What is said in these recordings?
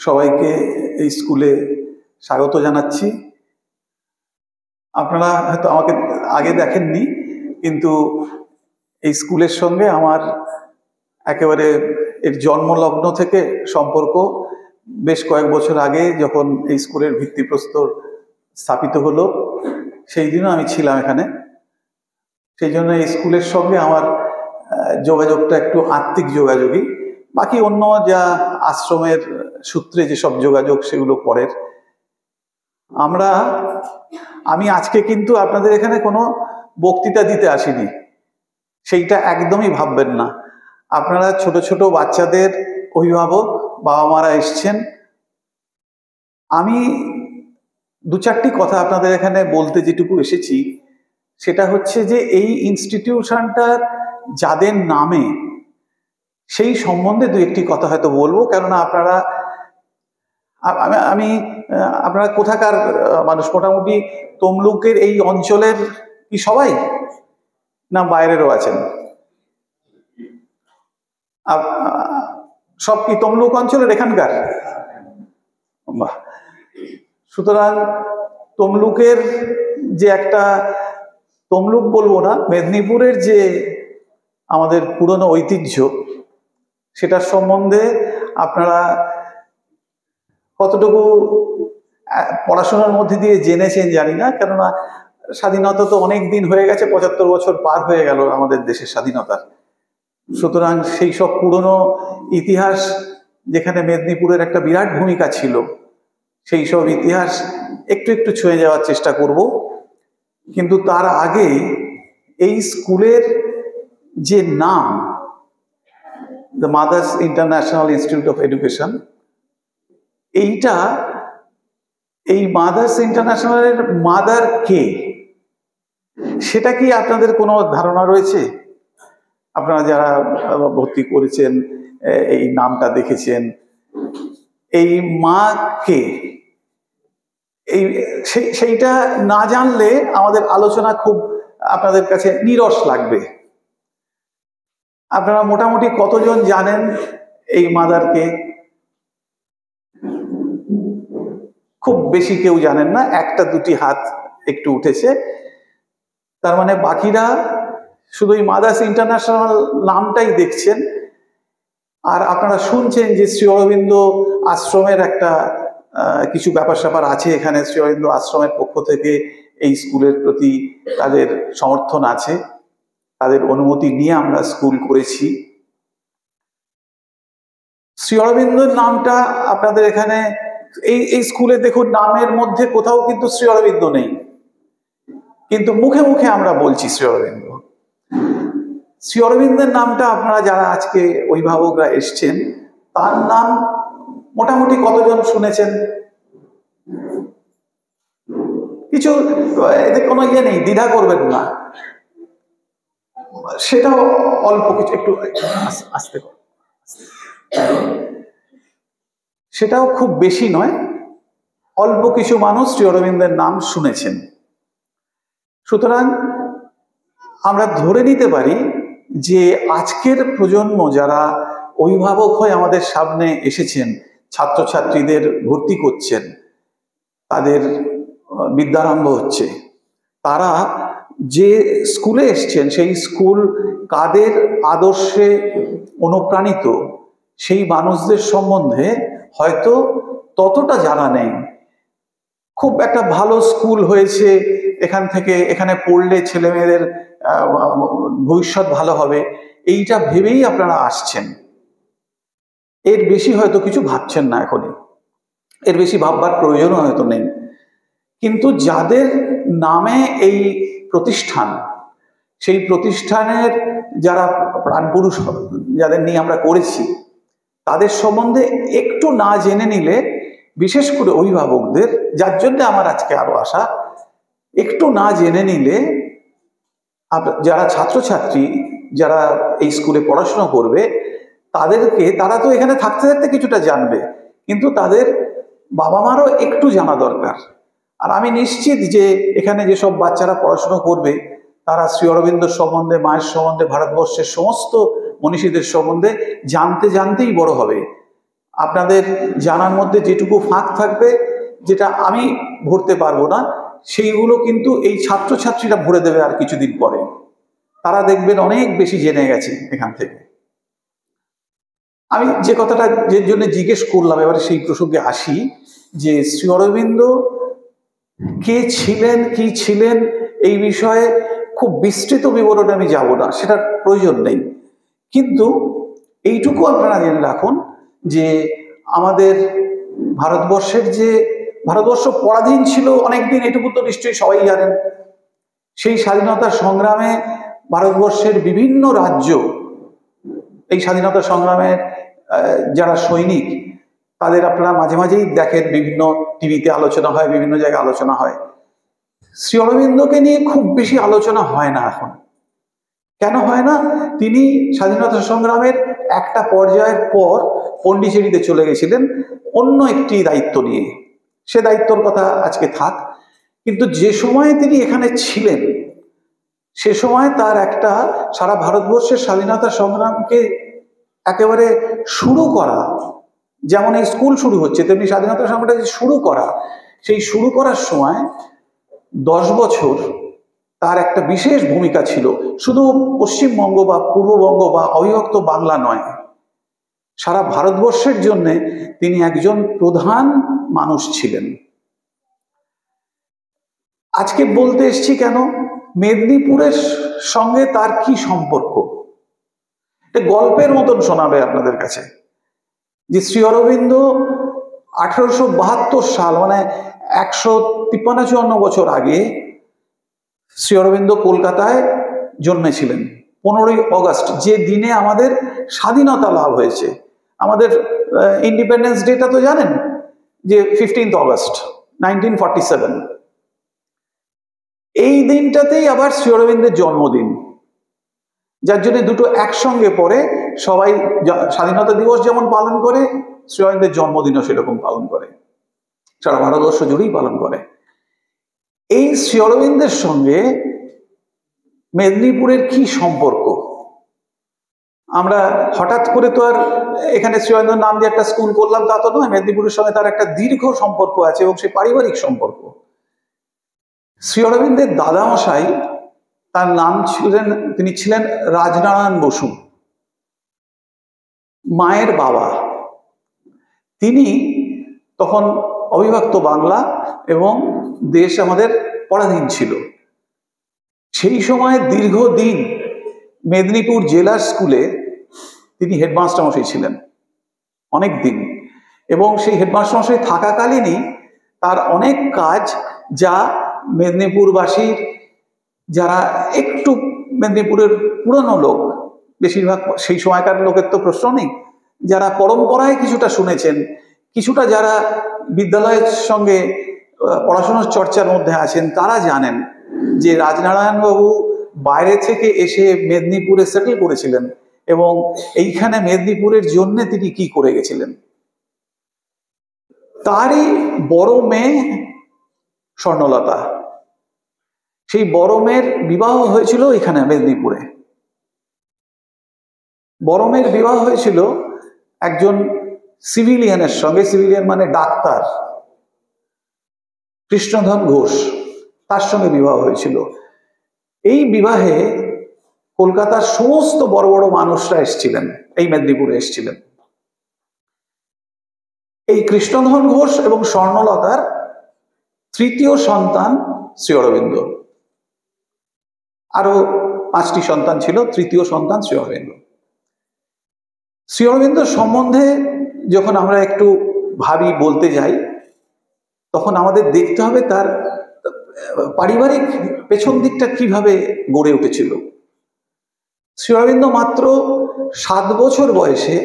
সবাইকে এই স্কুলে স্বাগত জানাচ্ছি। আপনারা হয়তো আমাকে আগে দেখেননি, কিন্তু এই স্কুলের সঙ্গে আমার একেবারে এর জন্মলগ্ন থেকে সম্পর্ক। বেশ কয়েক বছর আগে যখন এই স্কুলের ভিত্তিপ্রস্তর স্থাপিত হলো, সেই দিনও আমি ছিলাম এখানে। সেই জন্য এই স্কুলের সঙ্গে আমার যোগাযোগটা একটু আত্মিক যোগাযোগই। বাকি অন্য যা আশ্রমের সূত্রে যেসব যোগাযোগ সেগুলো পরের। আমি আজকে কিন্তু আপনাদের এখানে কোনো বক্তৃতা দিতে আসিনি, সেইটা একদমই ভাববেন না। আপনারা ছোট ছোট বাচ্চাদের অভিভাবক, বাবা মারা এসছেন। আমি দু চারটি কথা আপনাদের এখানে বলতে যেটুকু এসেছি সেটা হচ্ছে যে এই ইনস্টিটিউশনটার যাদের নামে সেই সম্বন্ধে দু একটি কথা হয়তো বলবো। কেননা আপনারা কোথাকার মানুষ? মোটামুটি তমলুকের এই অঞ্চলের কি সবাই, না বাইরেরও আছেন? সব কি তমলুক অঞ্চলের এখানকার? বাহ। সুতরাং তমলুকের যে একটা, তমলুক বলবো না, মেদিনীপুরের যে আমাদের পুরনো ঐতিহ্য, সেটার সম্বন্ধে আপনারা কতটুকু পড়াশোনার মধ্যে দিয়ে জেনেছেন জানি না। কেননা স্বাধীনতা তো অনেক দিন হয়ে গেছে, ৭৫ বছর পার হয়ে গেল আমাদের দেশের স্বাধীনতার। সুতরাং সেই সব পুরনো ইতিহাস, যেখানে মেদিনীপুরের একটা বিরাট ভূমিকা ছিল, সেই সব ইতিহাস একটু একটু ছুঁয়ে যাওয়ার চেষ্টা করব। কিন্তু তার আগে এই স্কুলের যে নাম, the mother's international institute of education, এই মাদার্স ইন্টারন্যাশনালের মাদার কে, সেটা কি আপনাদের কোনো ধারণা রয়েছে? আপনারা যারা ভর্তি করেছেন, এই নামটা দেখেছেন, এই মা কে, সেইটা না জানলে আমাদের আলোচনা খুব আপনাদের কাছে নীরস লাগবে। আপনারা মোটামুটি কতজন জানেন এই মাদারকে? খুব বেশি কেউ জানেন না, একটা দুটি হাত একটু উঠেছে। তার মানে বাকিরা শুধু এই মাদার্স ইন্টারন্যাশনাল নামটাই দেখছেন। আর আপনারা শুনছেন যে শ্রী অরবিন্দ আশ্রমের একটা কিছু ব্যাপার স্যাপার আছে এখানে। শ্রী অরবিন্দ আশ্রমের পক্ষ থেকে এই স্কুলের প্রতি তাদের সমর্থন আছে, তাদের অনুমতি নিয়ে আমরা স্কুল করেছি। শ্রী অরবিন্দর নামটা আপনাদের এখানে এই স্কুলে দেখুন, নামের মধ্যে কোথাও কিন্তু শ্রী অরবিন্দ নেই, কিন্তু মুখে মুখে আমরা বলছি শ্রী অরবিন্দ। শ্রী অরবিন্দের নামটা আপনারা যারা আজকে অভিভাবকরা এসছেন, তার নাম মোটামুটি কতজন শুনেছেন? কিছু, এতে কোনো ইয়ে নেই, দ্বিধা করবেন না। সেটাও অল্প কিছু, একটু আস্তে, সেটাও খুব বেশি নয়, অল্প কিছু মানুষ শ্রী অরবিন্দের নাম শুনেছেন। সুতরাং আমরা ধরে নিতে পারি যে আজকের প্রজন্ম যারা অভিভাবক হয়ে আমাদের সামনে এসেছেন, ছাত্রছাত্রীদের ভর্তি করছেন, তাদের বিদ্যারম্ভ হচ্ছে, তারা যে স্কুলে এসছেন সেই স্কুল কাদের আদর্শে অনুপ্রাণিত, সেই মানুষদের সম্বন্ধে হয়তো ততটা জানা নেই। খুব একটা ভালো স্কুল হয়েছে, এখানে পড়লে ছেলেমেয়েদের ভবিষ্যৎ ভালো হবে, এইটা ভেবেই আপনারা আসছেন। এর বেশি হয়তো কিছু ভাবছেন না এখনই, এর বেশি ভাববার প্রয়োজনও হয়তো নেই। কিন্তু যাদের নামে এই প্রতিষ্ঠান, সেই প্রতিষ্ঠানের যারা প্রাণপুরুষ, যাদের নিয়ে আমরা করেছি, তাদের সম্বন্ধে একটু না জেনে নিলে, বিশেষ করে অভিভাবকদের, যার জন্য আমার আজকে আরো আসা, একটু না জেনে নিলে যারা ছাত্রছাত্রী, যারা এই স্কুলে পড়াশোনা করবে, তারা তো এখানে থাকতে থাকতে কিছুটা জানবে, কিন্তু তাদের বাবা মারও একটু জানা দরকার। আর আমি নিশ্চিত যে এখানে যেসব বাচ্চারা পড়াশোনা করবে, তারা শ্রী অরবিন্দ সম্বন্ধে, মায়ের সম্বন্ধে, ভারতবর্ষের সমস্ত মনীষীদের সম্বন্ধে জানতে জানতেই বড় হবে। আপনাদের জানার মধ্যে যেটুকু ফাঁক থাকবে, যেটা আমি ভরতে পারবো না, সেইগুলো কিন্তু এই ছাত্রছাত্রীরা ভরে দেবে আর কিছুদিন পরে। তারা দেখবেন অনেক বেশি জেনে গেছে এখান থেকে। আমি যে কথাটা যে জন্য জিজ্ঞেস করলাম, এবারে সেই প্রসঙ্গে আসি, যে শ্রী অরবিন্দ কে ছিলেন, কি ছিলেন, এই বিষয়ে খুব বিস্তৃত বিবরণে আমি যাব না, সেটার প্রয়োজন নেই। কিন্তু এইটুকু আপনারা জেনে রাখুন যে আমাদের ভারতবর্ষ পরাধীন ছিল অনেকদিন, এটুকু তো নিশ্চয়ই সবাই জানেন। সেই স্বাধীনতা সংগ্রামে ভারতবর্ষের বিভিন্ন রাজ্য, এই স্বাধীনতা সংগ্রামের যারা সৈনিক, তাদের আপনারা মাঝে মাঝেই দেখেন, বিভিন্ন টিভিতে আলোচনা হয়, বিভিন্ন জায়গায় আলোচনা হয়। শ্রী অরবিন্দকে নিয়ে খুব বেশি আলোচনা হয় না এখন। কেন হয় না? তিনি স্বাধীনতা সংগ্রামের একটা পর্যায়ের পর পন্ডিচেরিতে চলে গেছিলেন অন্য একটি দায়িত্ব নিয়ে। সে দায়িত্বর কথা আজকে থাক। কিন্তু যে সময়ে তিনি এখানে ছিলেন, সে সময় তার একটা সারা ভারতবর্ষের স্বাধীনতা সংগ্রামকে একেবারে শুরু করা, যেমন এই স্কুল শুরু হচ্ছে তেমনি স্বাধীনতা সংগ্রামটা শুরু করা, সেই শুরু করার সময় 10 বছর তার একটা বিশেষ ভূমিকা ছিল। শুধু পশ্চিমবঙ্গ বা পূর্ববঙ্গ বা অবিভক্ত বাংলা নয়, সারা ভারতবর্ষের জন্য তিনি একজন প্রধান মানুষ ছিলেন। আজকে বলতে এসছি কেন, মেদিনীপুরের সঙ্গে তার কি সম্পর্ক, গল্পের মতন শোনাবে আপনাদের কাছে। যে শ্রী অরবিন্দ 1872 সাল, মানে 153-54 বছর আগে শ্রী অরবিন্দ কলকাতায় জন্মেছিলেন। 15ই অগস্ট, যে দিনে আমাদের স্বাধীনতা লাভ হয়েছে। আমাদের ইন্ডিপেন্ডেন্স ডেটা তো জানেন, যে 15 অগস্ট 1947। এই দিনটাতেই আবার শ্রী অরবিন্দের জন্মদিন, যার জন্য দুটো একসঙ্গে পরে সবাই স্বাধীনতা দিবস যেমন পালন করে, শ্রী অরবিন্দের জন্মদিনও সেরকম পালন করে, সারা ভারতবর্ষ জুড়েই পালন করে। এই শ্রী অরবিন্দের সঙ্গে মেদিনীপুরের কি সম্পর্ক? আমরা হঠাৎ করে তো আর এখানে শ্রী অরবিন্দর নাম দিয়ে একটা স্কুল করলাম তা তো নয়। মেদিনীপুরের সঙ্গে তার একটা দীর্ঘ সম্পর্ক আছে, এবং সে পারিবারিক সম্পর্ক। শ্রী অরবিন্দের দাদামশাই, তার নাম তিনি ছিলেন রাজনারায়ণ বসু, মায়ের বাবা। তিনি তখন অবিভক্ত বাংলা এবং দেশ আমাদের পরাধীন ছিল। সেই সময় দীর্ঘদিন মেদিনীপুর জেলার স্কুলে তিনি হেডমাস্টার মশাই ছিলেন অনেক দিন, এবং সেই হেডমাস্টার মশাই থাকাকালীনই তার অনেক কাজ, যা মেদিনীপুরবাসীর, যারা একটু মেদিনীপুরের পুরনো লোক, বেশিরভাগ সেই সময়কার লোকের তো প্রশ্ন নেই, যারা পরম্পরায় কিছুটা শুনেছেন, কিছুটা যারা বিদ্যালয়ের সঙ্গে পড়াশোনার চর্চার মধ্যে আছেন, তারা জানেন যে রাজনারায়ণ বাবু বাইরে থেকে এসে মেদিনীপুরে সেটেল করেছিলেন, এবং এইখানে মেদিনীপুরের জন্য তিনি কি করে গেছিলেন। তারই বড় মেয়ে স্বর্ণলতা, সেই বড় মেয়ের বিবাহ হয়েছিল এখানে মেদিনীপুরে। বড় মেয়ের বিবাহ হয়েছিল একজন সিভিলিয়ানের সঙ্গে, সিভিলিয়ান মানে ডাক্তার, কৃষ্ণধন ঘোষ, তার সঙ্গে বিবাহ হয়েছিল। এই বিবাহে কলকাতার সমস্ত বড় বড় মানুষরা এসেছিলেন, এই মেদিনীপুরে এসেছিলেন। এই কৃষ্ণধন ঘোষ এবং স্বর্ণলতার তৃতীয় সন্তান শ্রী অরবিন্দ। আরো 5টি সন্তান ছিল, তৃতীয় সন্তান শ্রী অরবিন্দ। শ্রী অরবিন্দ সম্বন্ধে যখন আমরা একটু ভাবি, বলতে যাই, তখন আমাদের দেখতে হবে তার পারিবারিক পেছন দিকটা কিভাবে গড়ে উঠেছিল। শ্রী অরবিন্দ মাত্র 7 বছর বয়সে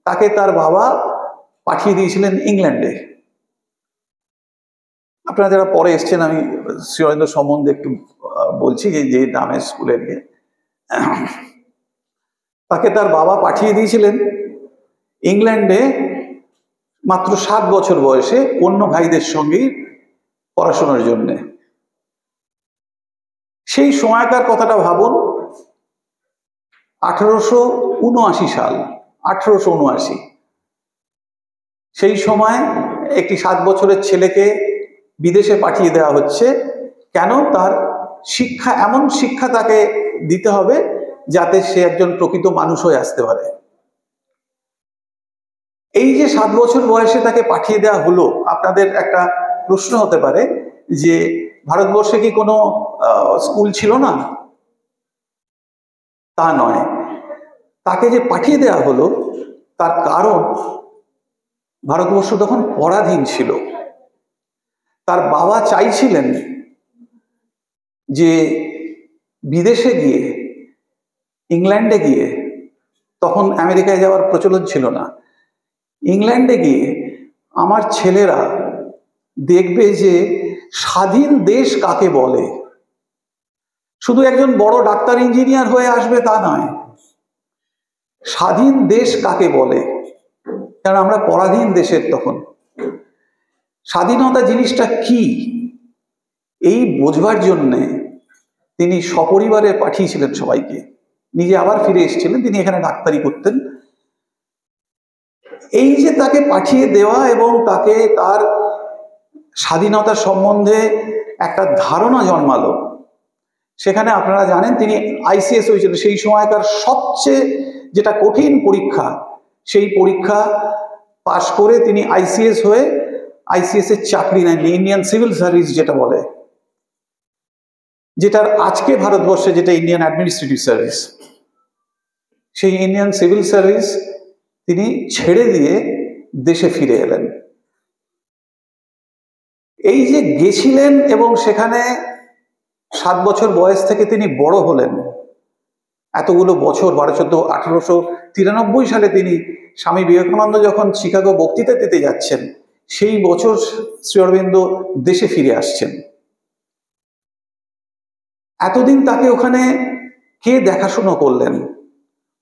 তাকে তার বাবা পাঠিয়ে দিয়েছিলেন ইংল্যান্ডে। আপনারা যারা পরে এসছেন, আমি শ্রী অরবিন্দ সম্বন্ধে একটু বলছি, যে নামের স্কুলে গিয়ে তাকে তার বাবা পাঠিয়ে দিয়েছিলেন ইংল্যান্ডে মাত্র 7 বছর বয়সে, অন্য ভাইদের সঙ্গে পড়াশোনার জন্য। সেই সময়কার কথাটা ভাবুন, 1879 সাল, 1879। সেই সময় একটি 7 বছরের ছেলেকে বিদেশে পাঠিয়ে দেওয়া হচ্ছে। কেন? তার শিক্ষা, এমন শিক্ষা তাকে দিতে হবে যাতে সে একজন প্রকৃত মানুষ হয়ে আসতে পারে। এই যে 7 বছর বয়সে তাকে পাঠিয়ে দেওয়া হলো, আপনাদের একটা প্রশ্ন হতে পারে যে ভারতবর্ষে কি কোনো স্কুল ছিল না? তা নয়। তাকে যে পাঠিয়ে দেওয়া হলো তার কারণ ভারতবর্ষ তখন পরাধীন ছিল। তার বাবা চাইছিলেন যে বিদেশে গিয়ে, ইংল্যান্ডে গিয়ে, তখন আমেরিকায় যাওয়ার প্রচলন ছিল না, ইংল্যান্ডে গিয়ে আমার ছেলেরা দেখবে যে স্বাধীন দেশ কাকে বলে। শুধু একজন বড় ডাক্তার ইঞ্জিনিয়ার হয়ে আসবে তা নয়, স্বাধীন দেশ কাকে বলে। কারণ আমরা পরাধীন দেশের তখন। স্বাধীনতা জিনিসটা কি এই বোঝবার জন্যে তিনি সপরিবারে পাঠিয়েছিলেন সবাইকে। নিজে আবার ফিরে এসেছিলেন, তিনি এখানে ডাক্তারি করতেন। এই যে তাকে পাঠিয়ে দেওয়া এবং তাকে তার স্বাধীনতা সম্বন্ধে একটা ধারণা জন্মালো, সেখানে আপনারা জানেন তিনি আইসিএস হয়েছিল। সেই সময়কার সবচেয়ে যেটা কঠিন পরীক্ষা, সেই পরীক্ষা পাশ করে তিনি আইসিএস হয়ে আইসিএস এর চাকরি নেন, ইন্ডিয়ান সিভিল সার্ভিস যেটা বলে, যেটার আজকে ভারতবর্ষে যেটা ইন্ডিয়ান অ্যাডমিনিস্ট্রেটিভ সার্ভিস, সেই ইন্ডিয়ান সিভিল সার্ভিস তিনি ছেড়ে দিয়ে দেশে ফিরে এলেন। এই যে গেছিলেন এবং সেখানে 7 বছর বয়স থেকে তিনি বড় হলেন, এতগুলো বছর, 1893 সালে তিনি স্বামী বিবেকানন্দ যখন শিকাগো বক্তৃতা দিতে যাচ্ছেন, সেই বছর শ্রী অরবিন্দ দেশে ফিরে আসছেন। এতদিন তাকে ওখানে কে দেখাশোনা করলেন?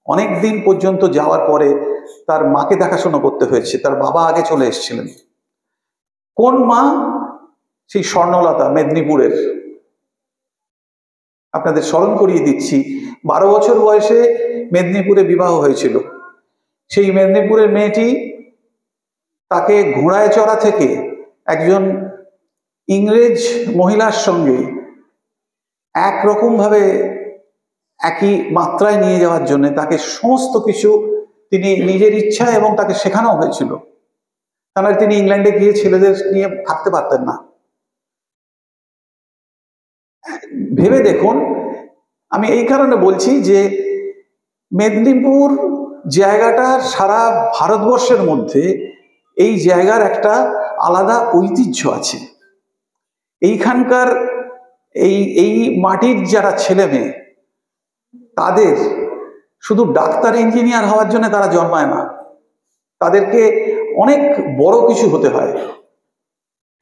অনেক দিন পর্যন্ত যাওয়ার পরে তার মাকে দেখাশোনা করতে হয়েছে। তার বাবা আগে চলে এসেছিলেন। কোন মা? সেই স্বর্ণলতা, মেদিনীপুরের। আপনাদের স্মরণ করিয়ে দিচ্ছি, 12 বছর বয়সে মেদিনীপুরে বিবাহ হয়েছিল। সেই মেদিনীপুরের মেয়েটি তাকে ঘোড়ায় চড়া থেকে একজন ইংরেজ মহিলার সঙ্গে একরকম ভাবে একই মাত্রায় নিয়ে যাওয়ার জন্য তাকে সমস্ত কিছু তিনি নিজের ইচ্ছা এবং তাকে শেখানো হয়েছিল। তাহলে তিনি ইংল্যান্ডে গিয়ে ছেলেদের নিয়ে থাকতে পারতেন না। ভেবে দেখুন, আমি এই কারণে বলছি যে মেদিনীপুর জায়গাটার সারা ভারতবর্ষের মধ্যে এই জায়গার একটা আলাদা ঐতিহ্য আছে। এইখানকার এই মাটির যারা ছেলে মেয়ে, তাদের শুধু ডাক্তার ইঞ্জিনিয়ার হওয়ার জন্য তারা জন্মায় না, তাদেরকে অনেক বড় কিছু হতে হয়।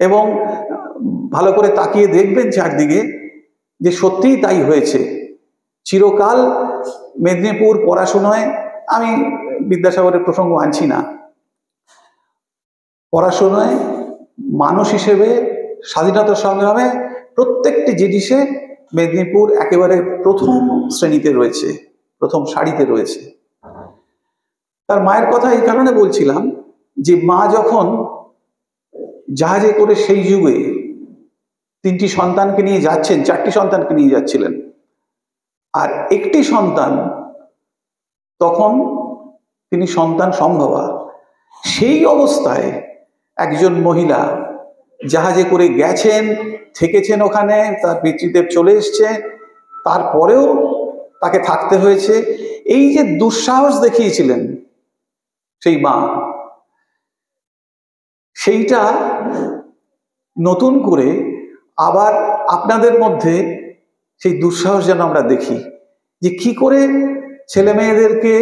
এবং ভালো করে তাকিয়ে দেখবেন চারদিকে যে সত্যিই তাই হয়েছে। চিরকাল মেদিনীপুর পড়াশোনায়, আমি বিদ্যাসাগরের প্রসঙ্গ আনছি না, পড়াশোনায় মানুষ হিসেবে, স্বাধীনতা সংগ্রামে প্রত্যেকটি জিনিসে মেদিনীপুর একেবারে প্রথম শ্রেণীতে রয়েছে, প্রথম সারিতে রয়েছে। তার মায়ের কথা এই কারণে বলছিলাম যে মা যখন জাহাজে করে সেই যুগে 3টি সন্তানকে নিয়ে যাচ্ছেন, 4টি সন্তানকে নিয়ে যাচ্ছিলেন, আর একটি সন্তান, তখন তিনি সন্তান সম্ভবা। সেই অবস্থায় একজন মহিলা জাহাজে করে গেছেন, থেকেছেন ওখানে, তার পিতৃদেব চলে এসছে, তারপরেও তাকে থাকতে হয়েছে। এই যে দুঃসাহস দেখিয়েছিলেন সেই মা, সেইটা নতুন করে আবার আপনাদের মধ্যে সেই দুঃসাহস যেন আমরা দেখি যে কি করে ছেলে মেয়েদেরকে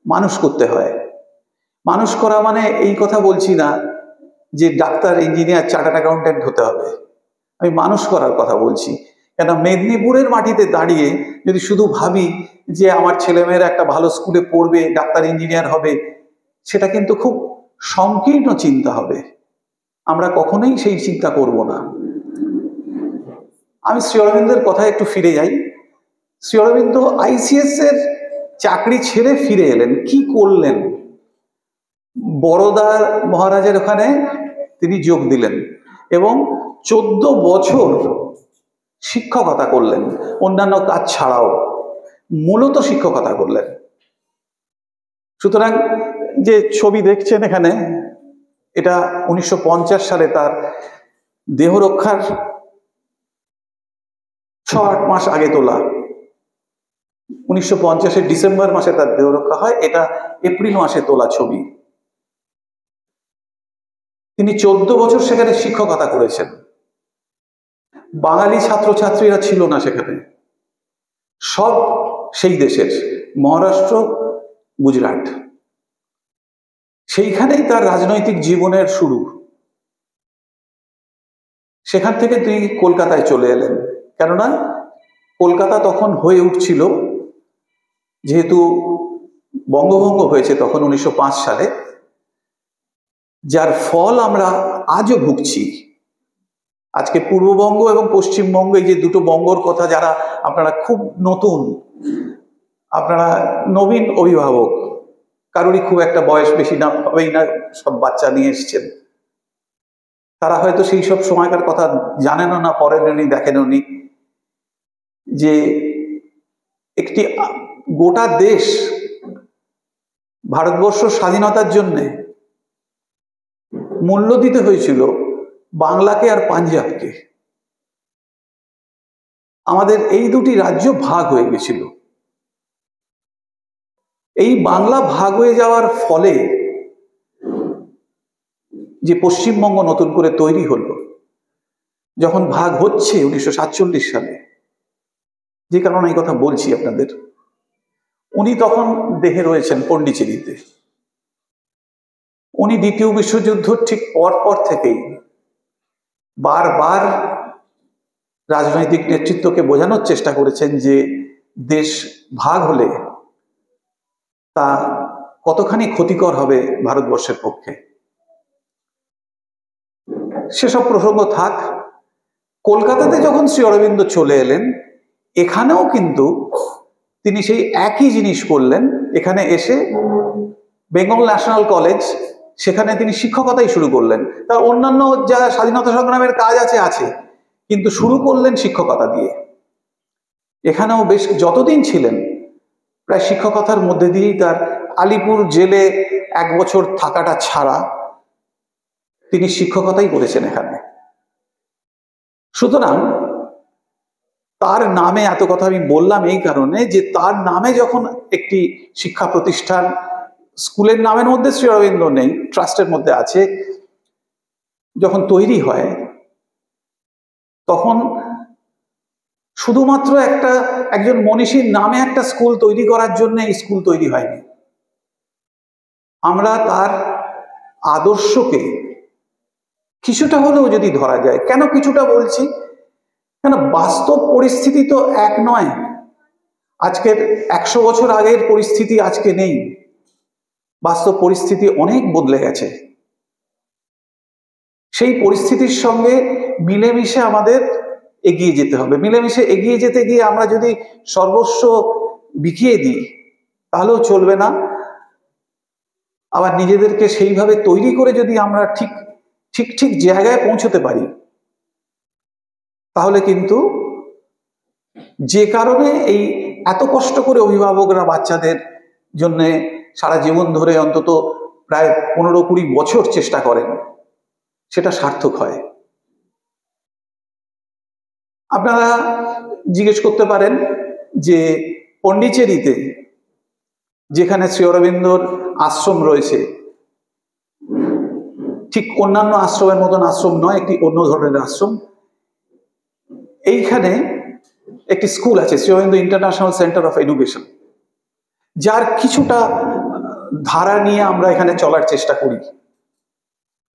মানুষ করতে হয়। মানুষ করা মানে এই কথা বলছি না যে ডাক্তার, ইঞ্জিনিয়ার, চার্টার্ড অ্যাকাউন্ট্যান্ট হতে হবে। আমি মানুষ করার কথা বলছি। কেন মেদিনীপুরের মাটিতে দাঁড়িয়ে যদি শুধু ভাবি যে আমার ছেলেমেয়েরা একটা ভালো স্কুলে পড়বে, ডাক্তার ইঞ্জিনিয়ার হবে, সেটা কিন্তু খুব সংকীর্ণ চিন্তা হবে। আমরা কখনোই সেই চিন্তা করব না। আমি শ্রী অরবিন্দের কথায় একটু ফিরে যাই। শ্রী অরবিন্দ আইসিএস এর চাকরি ছেড়ে ফিরে এলেন, কি করলেন? বরোদার মহারাজের ওখানে তিনি যোগ দিলেন এবং 14 বছর শিক্ষকতা করলেন, অন্যান্য কাজ ছাড়াও মূলত শিক্ষকতা করলেন। সুতরাং যে ছবি দেখছেন এখানে, এটা 1950 সালে তার দেহ রক্ষার 6-8 মাস আগে তোলা। 1950 ডিসেম্বর মাসে তার দেহ রক্ষা হয়, এটা এপ্রিল মাসে তোলা ছবি। তিনি 14 বছর সেখানে শিক্ষকতা করেছেন। বাঙালি ছাত্রছাত্রীরা ছিল না সেখানে, সব সেই দেশের, মহারাষ্ট্র, গুজরাট। সেইখানেই তার রাজনৈতিক জীবনের শুরু। সেখান থেকে তিনি কলকাতায় চলে এলেন, কেননা কলকাতা তখন হয়ে উঠছিল, যেহেতু বঙ্গভঙ্গ হয়েছে তখন 1905 সালে, যার ফল আমরা আজও ভুগছি। আজকে পূর্ববঙ্গ এবং পশ্চিমবঙ্গ, এই যে দুটো বঙ্গর কথা, যারা আপনারা খুব নতুন, আপনারা নবীন অভিভাবক, কারোরই খুব একটা বয়স বেশি না হবেই না, সব বাচ্চা নিয়ে এসছেন, তারা হয়তো সেই সব সময়কার কথা জানেনও না, পড়েননি, দেখেননি, যে একটি গোটা দেশ, ভারতবর্ষ স্বাধীনতার জন্যে মূল্য দিতে হয়েছিল বাংলাকে আর পাঞ্জাবকে। আমাদের এই দুটি রাজ্য ভাগ হয়ে গেছিল। এই বাংলা ভাগ হয়ে যাওয়ার ফলে যে পশ্চিমবঙ্গ নতুন করে তৈরি হলো, যখন ভাগ হচ্ছে 1947 সালে, যে কারণে এই কথা বলছি আপনাদের, উনি তখন দেহে রয়েছেন পন্ডিচেরিতে। উনি দ্বিতীয় বিশ্বযুদ্ধ ঠিক পর থেকেই বারবার রাজনৈতিক নেতৃত্বকে বোঝানোর চেষ্টা করেছেন যে দেশ ভাগ হলে তা কতখানি ক্ষতিকর হবে ভারতবর্ষের পক্ষে। সেসব প্রসঙ্গ থাক। কলকাতাতে যখন শ্রী অরবিন্দ চলে এলেন, এখানেও কিন্তু তিনি সেই একই জিনিস করলেন। এখানে এসে বেঙ্গল ন্যাশনাল কলেজ, সেখানে তিনি শিক্ষকতাই শুরু করলেন। তার অন্যান্য যা স্বাধীনতা সংগ্রামের কাজ আছে, কিন্তু শুরু করলেন শিক্ষকতা দিয়ে। এখানেও বেশ যতদিন ছিলেন, প্রায় শিক্ষকতার মধ্যে দিয়েই তার, আলিপুর জেলে 1 বছর থাকাটা ছাড়া তিনি শিক্ষকতাই করেছেন এখানে। সুতরাং তার নামে এত কথা আমি বললাম এই কারণে যে তার নামে যখন একটি শিক্ষা প্রতিষ্ঠান, স্কুলের নামের মধ্যে শ্রী অরবিন্দ নেই, ট্রাস্টের মধ্যে আছে, যখন তৈরি হয়, তখন শুধুমাত্র একজন মনীষীর নামে একটা স্কুল তৈরি করার জন্য এই স্কুল তৈরি হয়নি। আমরা তার আদর্শকে কিছুটা হলেও যদি ধরা যায়, কেন কিছুটা বলছি, কেন বাস্তব পরিস্থিতি তো এক নয়। আজকের 100 বছর আগের পরিস্থিতি আজকে নেই, বাস্তব পরিস্থিতি অনেক বদলে গেছে। সেই পরিস্থিতির সঙ্গে মিলেমিশে আমাদের এগিয়ে যেতে হবে। মিলেমিশে এগিয়ে যেতে গিয়ে আমরা যদি সর্বস্ব বিকিয়ে দিই, তাহলেও চলবে না। আবার নিজেদেরকে সেইভাবে তৈরি করে যদি আমরা ঠিক জায়গায় পৌঁছতে পারি, তাহলে কিন্তু, যে কারণে এই এত কষ্ট করে অভিভাবকরা বাচ্চাদের জন্য সারা জীবন ধরে অন্তত প্রায় 15-20 বছর চেষ্টা করেন, সেটা সার্থক হয়। আপনারা জিজ্ঞেস করতে পারেন যে পন্ডিচেরিতে যেখানে শ্রী অরবিন্দর আশ্রম রয়েছে, ঠিক অন্যান্য আশ্রমের মতন আশ্রম নয়, একটি অন্য ধরনের আশ্রম, এইখানে একটি স্কুল আছে, Shri Aurobindo international centre of education, যার কিছুটা ধারা নিয়ে আমরা এখানে চলার চেষ্টা করি।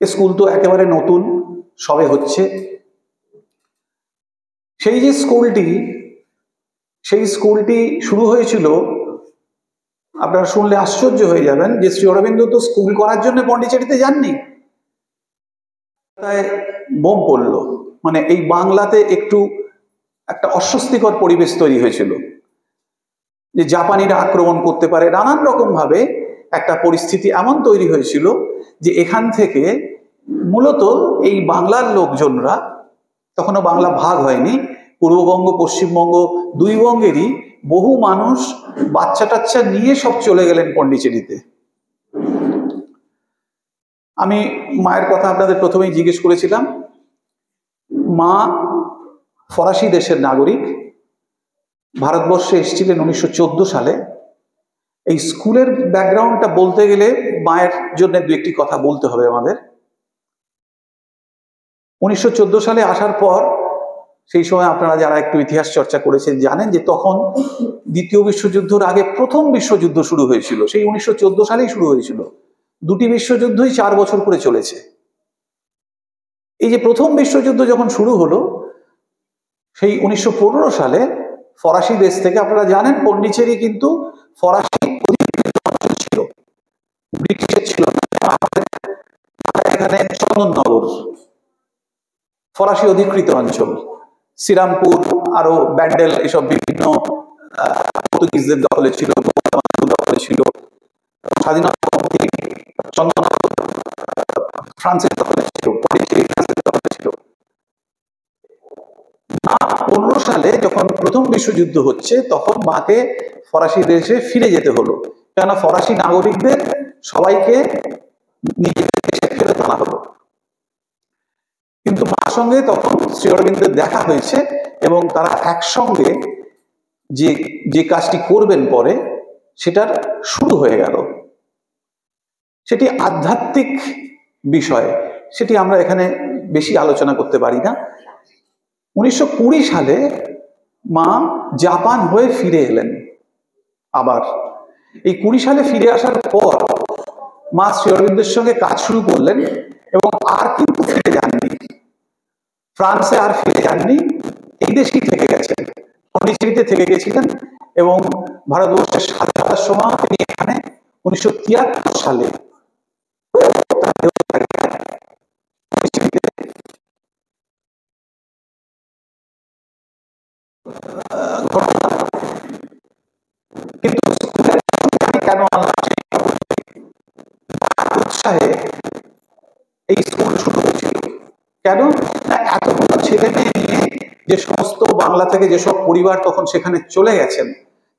স্কুল তো একেবারে নতুন, সবে হচ্ছে। সেই স্কুলটি শুরু হয়েছিল, আপনারা শুনলে আশ্চর্য হয়ে যাবেন যে শ্রী অরবিন্দ তো স্কুল করার জন্য পন্ডিচেরিতে যাননি। তাই বোম পড়লো, মানে এই বাংলাতে একটা অস্বস্তিকর পরিবেশ তৈরি হয়েছিল, যে জাপানিরা আক্রমণ করতে পারে, নানান রকম ভাবে একটা পরিস্থিতি এমন তৈরি হয়েছিল যে এখান থেকে মূলত এই বাংলার লোকজনরা, তখনও বাংলা ভাগ হয়নি, পূর্ববঙ্গ পশ্চিমবঙ্গ দুই বঙ্গেরই বহু মানুষ বাচ্চা টাচ্চা নিয়ে সব চলে গেলেন পন্ডিচেরিতে। আমি মায়ের কথা আপনাদের প্রথমেই জিজ্ঞেস করেছিলাম। মা ফরাসি দেশের নাগরিক, ভারতবর্ষে এসেছিলেন 1914 সালে। এই স্কুলের ব্যাকগ্রাউন্ডটা বলতে গেলে মায়ের জন্য দু একটি কথা বলতে হবে আমাদের। 1914 সালে আসার পর, সেই সময় আপনারা যারা একটু ইতিহাস চর্চা করেছেন জানেন যে তখন দ্বিতীয় বিশ্বযুদ্ধের আগে প্রথম বিশ্বযুদ্ধ শুরু হয়েছিল। সেই 1914 সালেই শুরু হয়েছিল। দুটি বিশ্বযুদ্ধই 4 বছর করে চলেছে। এই যে প্রথম বিশ্বযুদ্ধ যখন শুরু হলো, সেই 1915 সালে ফরাসি দেশ থেকে, আপনারা জানেন পন্ডিচেরি কিন্তু ফরাসি অধিকৃত অঞ্চল ছিল, ব্রিটিশের ছিল না। এখানে চন্দননগর ফরাসি অধিকৃত অঞ্চল, শ্রীরামপুর আরো ব্যান্ডেল এসব বিভিন্ন পর্তুগিজদের দখলে ছিল, দখলে ছিল। স্বাধীনতা চন্দননগর ফ্রান্সের দখলে ছিল, ফ্রান্সের দখলে ছিল। 15 সালে যখন প্রথম বিশ্বযুদ্ধ হচ্ছে তখন মাকে ফরাসি দেশে ফিরে যেতে হলো, কেননা ফরাসি নাগরিকদের সবাইকে নিজেদের দেশে ফেরত আনা হলো। কিন্তু মার সঙ্গে তখন শ্রী অরবিন্দের দেখা হয়েছে এবং তারা একসঙ্গে যে কাজটি করবেন পরে, সেটার শুরু হয়ে গেল। সেটি আধ্যাত্মিক বিষয়, সেটি আমরা এখানে বেশি আলোচনা করতে পারি না। 1920 সালে মা জাপান হয়ে ফিরে এলেন আবার। এই 20 সালে ফিরে আসার পর মা শ্রী অরবিন্দের সঙ্গে কাজ শুরু করলেন এবং আর কিন্তু ফিরে যাননি, ফ্রান্সে আর ফিরে যাননি, এই দেশেই থেকে গেছেন, পন্ডিচেরিতে থেকে গেছিলেন। এবং ভারতবর্ষের স্বাধীনতার সময় তিনি এখানে 1973 সালে কিন্তু কেন উৎসাহে এই স্কুল শুরু হয়েছিল? কেন? এতগুলো ছেলে মেয়ে নিয়ে যে সমস্ত বাংলা থেকে যেসব পরিবার তখন সেখানে চলে গেছেন,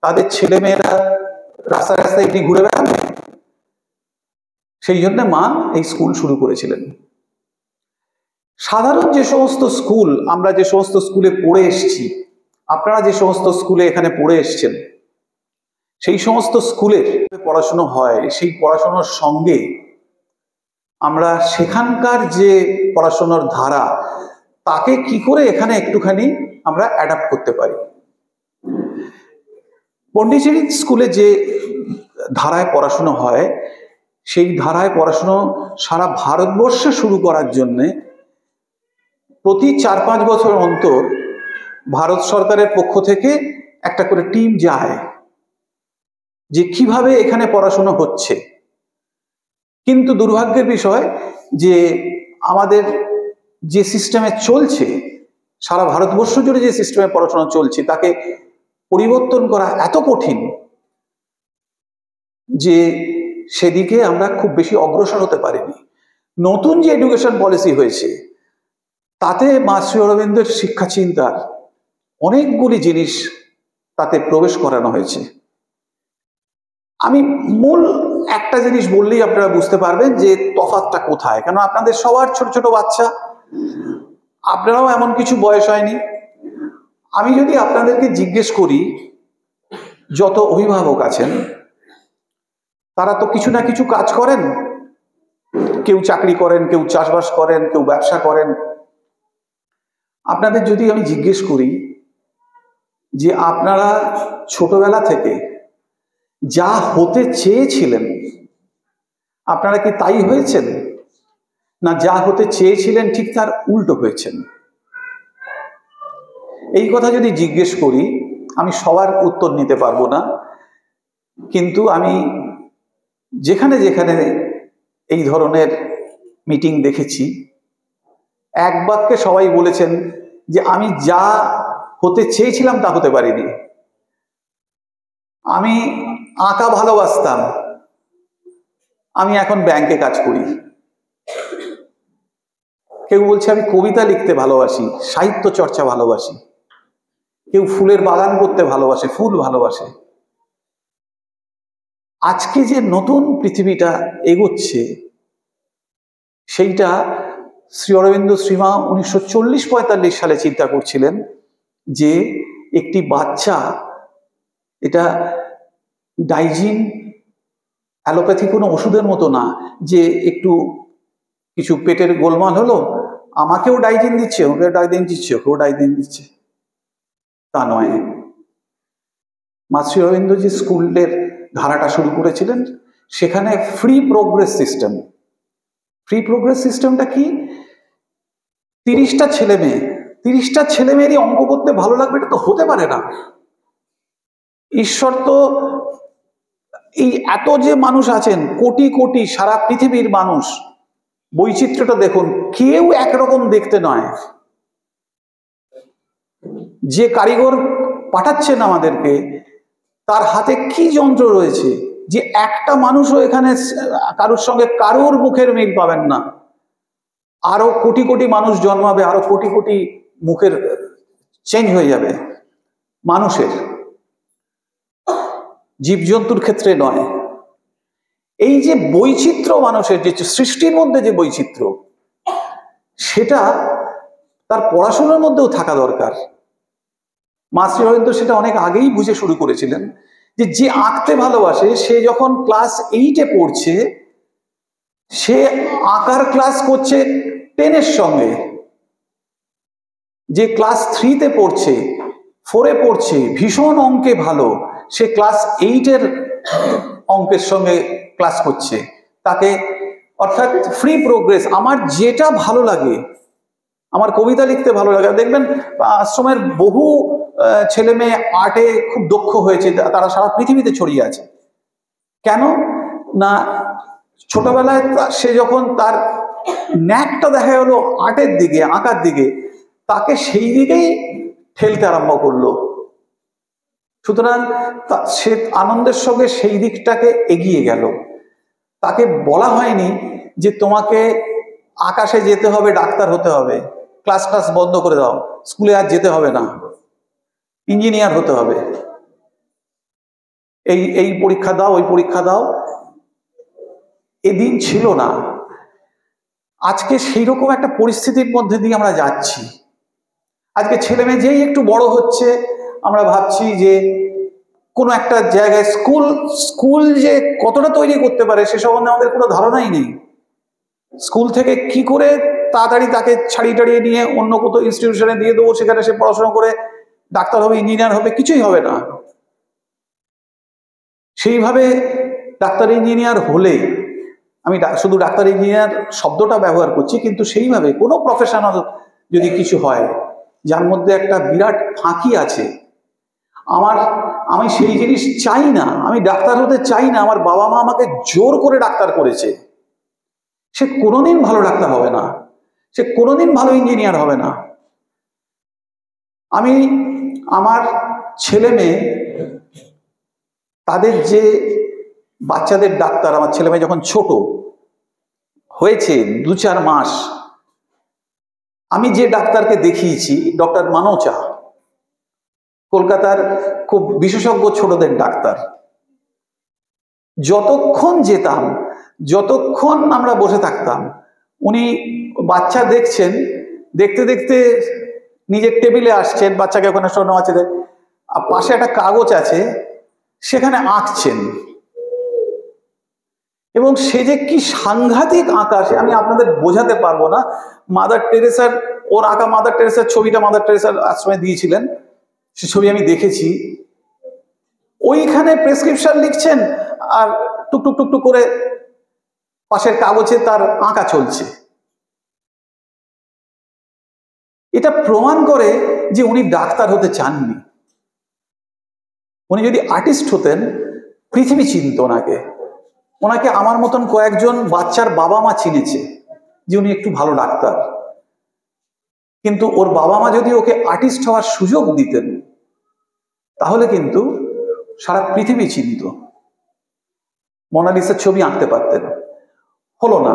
তাদের ছেলে মেয়েরা রাস্তায় রাস্তায় এটি ঘুরে বেড়াবে, সেই জন্য মা এই স্কুল শুরু করেছিলেন। সাধারণ যে সমস্ত স্কুল, আমরা যে সমস্ত স্কুলে পড়ে এসেছি, আপনারা যে সমস্ত স্কুলে এখানে পড়ে এসেছেন, সেই সমস্ত স্কুলের পড়াশুনো হয়। সেই পড়াশোনার সঙ্গে আমরা সেখানকার যে পড়াশোনার ধারা, তাকে কি করে এখানে একটুখানি আমরা অ্যাডাপ্ট করতে পারি। পন্ডিচেরি স্কুলে যে ধারায় পড়াশুনো হয়, সেই ধারায় পড়াশুনো সারা ভারতবর্ষে শুরু করার জন্যে প্রতি 4-5 বছর অন্তর ভারত সরকারের পক্ষ থেকে একটা করে টিম যায় যে কিভাবে এখানে পড়াশোনা হচ্ছে। কিন্তু দুর্ভাগ্যের বিষয় যে আমাদের যে সিস্টেমে চলছে, সারা ভারতবর্ষ জুড়ে যে সিস্টেমে পড়াশোনা চলছে, তাকে পরিবর্তন করা এত কঠিন যে সেদিকে আমরা খুব বেশি অগ্রসর হতে পারিনি। নতুন যে এডুকেশন পলিসি হয়েছে, তাতে মা শ্রী অরবিন্দের শিক্ষা চিন্তার অনেকগুলি জিনিস তাতে প্রবেশ করানো হয়েছে। আমি মূল একটা জিনিস বললেই আপনারা বুঝতে পারবেন যে তফাৎটা কোথায়। কেন আপনাদের সবার ছোট ছোট বাচ্চা, আপনারাও এমন কিছু বয়স হয়নি। আমি যদি আপনাদেরকে জিজ্ঞেস করি, যত অভিভাবক আছেন তারা তো কিছু না কিছু কাজ করেন, কেউ চাকরি করেন, কেউ চাষবাস করেন, কেউ ব্যবসা করেন। আপনাদের যদি আমি জিজ্ঞেস করি যে আপনারা ছোটবেলা থেকে যা হতে চেয়েছিলেন, আপনারা কি তাই হয়েছেন, না যা হতে চেয়েছিলেন ঠিক তার উল্টো হয়েছেন? এই কথা যদি জিজ্ঞেস করি, আমি সবার উত্তর নিতে পারবো না, কিন্তু আমি যেখানে যেখানে এই ধরনের মিটিং দেখেছি, এক বাক্যে সবাই বলেছেন যে আমি যা হতে চেয়েছিলাম তা হতে পারিনি। আমি আঁকা ভালোবাসতাম, আমি এখন ব্যাংকে কাজ করি। কেউ বলছে আমি কবিতা লিখতে ভালোবাসি, সাহিত্য চর্চা ভালোবাসি। কেউ ফুলের বাগান করতে ভালোবাসে, ফুল ভালোবাসে। আজকে যে নতুন পৃথিবীটা এগোচ্ছে সেইটা শ্রী অরবিন্দ শ্রীমা 1940-45 সালে চিন্তা করছিলেন যে একটি বাচ্চা, এটা ডাইজিন অ্যালোপ্যাথি কোনো ওষুধের মতো না যে একটু কিছু পেটের গোলমাল হলো আমাকেও ডাইজিন দিচ্ছে, ওকেও ডাইজিন দিচ্ছে, ওকেও ডাইজিন দিচ্ছে, তা নয়। মা শ্রী অরবিন্দ যে স্কুলের ধারাটা শুরু করেছিলেন সেখানে free progress system. Free progress সিস্টেমটা কি? 30টা ছেলে মেয়ে, 30টা ছেলে মেয়েরই অঙ্ক করতে ভালো লাগবে এটা তো হতে পারে না। ঈশ্বর তো এই এত যে মানুষ আছেন, কোটি কোটি সারা পৃথিবীর মানুষ, বৈচিত্র্যটা দেখুন, কেউ একরকম দেখতে নয়। যে কারিগর পাঠাচ্ছেন আমাদেরকে তার হাতে কি যন্ত্র রয়েছে যে একটা মানুষও এখানে কারোর সঙ্গে কারোর মুখের মিল পাবেন না। আরো কোটি কোটি মানুষ জন্মাবে, আরো কোটি কোটি মুখের চেঞ্জ হয়ে যাবে। মানুষের, জীবজন্তুর ক্ষেত্রে নয়। এই যে বৈচিত্র্য, মানুষের যে সৃষ্টির মধ্যে যে বৈচিত্র্য, সেটা তার পড়াশোনার মধ্যেও থাকা দরকার। মা শ্রী অরবিন্দ সেটা অনেক আগেই বুঝে শুরু করেছিলেন যে যে আঁকতে ভালোবাসে সে যখন ক্লাস 8-এ পড়ছে সে আঁকার ক্লাস করছে 10-এর সঙ্গে, যে ক্লাস 3-তে পড়ছে, 4-এ পড়ছে, ভীষণ অঙ্কে ভালো, সে ক্লাস 8-এর অঙ্কের সঙ্গে ক্লাস করছে। তাকে অর্থাৎ ফ্রি প্রোগ্রেস। আমার যেটা ভালো লাগে, আমার কবিতা লিখতে ভালো লাগে, দেখবেন আশ্রমের বহু ছেলে মেয়ে আর্টে খুব দক্ষ হয়েছে, তারা সারা পৃথিবীতে ছড়িয়ে আছে। কেন না, ছোটবেলায় সে যখন তার ন্যাকটা দেখা গেল আর্টের দিকে, আঁকার দিকে, তাকে সেই দিকেই ঠেলতে আরম্ভ করলো। সুতরাং সে আনন্দের সঙ্গে সেই দিকটাকে এগিয়ে গেল। তাকে বলা হয়নি যে তোমাকে আকাশে যেতে হবে, ডাক্তার হতে হবে, ক্লাস ক্লাস বন্ধ করে দাও, স্কুলে আর যেতে হবে না, ইঞ্জিনিয়ার হতে হবে, এই এই পরীক্ষা দাও, ওই পরীক্ষা দাও। এদিন ছিল না। আজকে সেই রকম একটা পরিস্থিতির মধ্যে দিয়ে আমরা যাচ্ছি। আজকে ছেলে মেয়ে যেই একটু বড় হচ্ছে আমরা ভাবছি যে কোনো একটা জায়গায় স্কুল যে কতটা তৈরি করতে পারে সে সম্বন্ধে আমাদের কোনো ধারণাই নেই। স্কুল থেকে কি করে তাড়াতাড়ি তাকে ছাড়িয়ে টাড়িয়ে নিয়ে অন্য কোথাও ইনস্টিটিউশনে দিয়ে দেবো, সেখানে সে পড়াশোনা করে ডাক্তার হবে, ইঞ্জিনিয়ার হবে, কিছুই হবে না। সেইভাবে ডাক্তার ইঞ্জিনিয়ার হলে, আমি শুধু ডাক্তার ইঞ্জিনিয়ার শব্দটা ব্যবহার করছি, কিন্তু সেইভাবে কোনো প্রফেশনাল যদি কিছু হয় যার মধ্যে একটা বিরাট ফাঁকি আছে, আমি সেই জিনিস চাই না। আমি ডাক্তার হতে চাই না, আমার বাবা মা আমাকে জোর করে ডাক্তার করেছে, সে কোনোদিন ভালো ডাক্তার হবে না, সে কোনোদিন ভালো ইঞ্জিনিয়ার হবে না। আমি আমার ছেলে মেয়ে, তাদের যে বাচ্চাদের ডাক্তার, আমার ছেলে মেয়ে যখন ছোট হয়েছে 2-4 মাস, আমি যে ডাক্তারকে দেখিয়েছি, ডক্টর মানোচা, কলকাতার খুব বিশেষজ্ঞ ছোটদের ডাক্তার, যতক্ষণ যেতাম, যতক্ষণ আমরা বসে থাকতাম, উনি বাচ্চা দেখছেন, দেখতে দেখতে নিজের টেবিলে আসছেন, বাচ্চাকে ওখানে শোনো আছে, পাশে একটা কাগজ আছে, সেখানে আঁকছেন। এবং সে যে কি সাংঘাতিক আঁকা, সে আমি আপনাদের বোঝাতে পারবো না। মাদার টেরেসার, ওর আঁকা মাদার টেরেসার ছবিটা মাদার টেরেসার আশ্রমে দিয়েছিলেন, সে ছবি আমি দেখেছি। ওইখানে প্রেসক্রিপশন লিখছেন আর টুকটুক টুকটুক করে পাশের কাগজে তার আঁকা চলছে। এটা প্রমাণ করে যে উনি ডাক্তার হতে চাননি। উনি যদি আর্টিস্ট হতেন, পৃথিবী চিনত ওনাকে। ওনাকে আমার মতন কয়েকজন বাচ্চার বাবা মা চিনেছে যে উনি একটু ভালো ডাক্তার, কিন্তু ওর বাবা মা যদি ওকে আর্টিস্ট হওয়ার সুযোগ দিতেন তাহলে কিন্তু সারা পৃথিবী চিনত, মোনালিসার ছবি আঁকতে পারতেন। হলো না।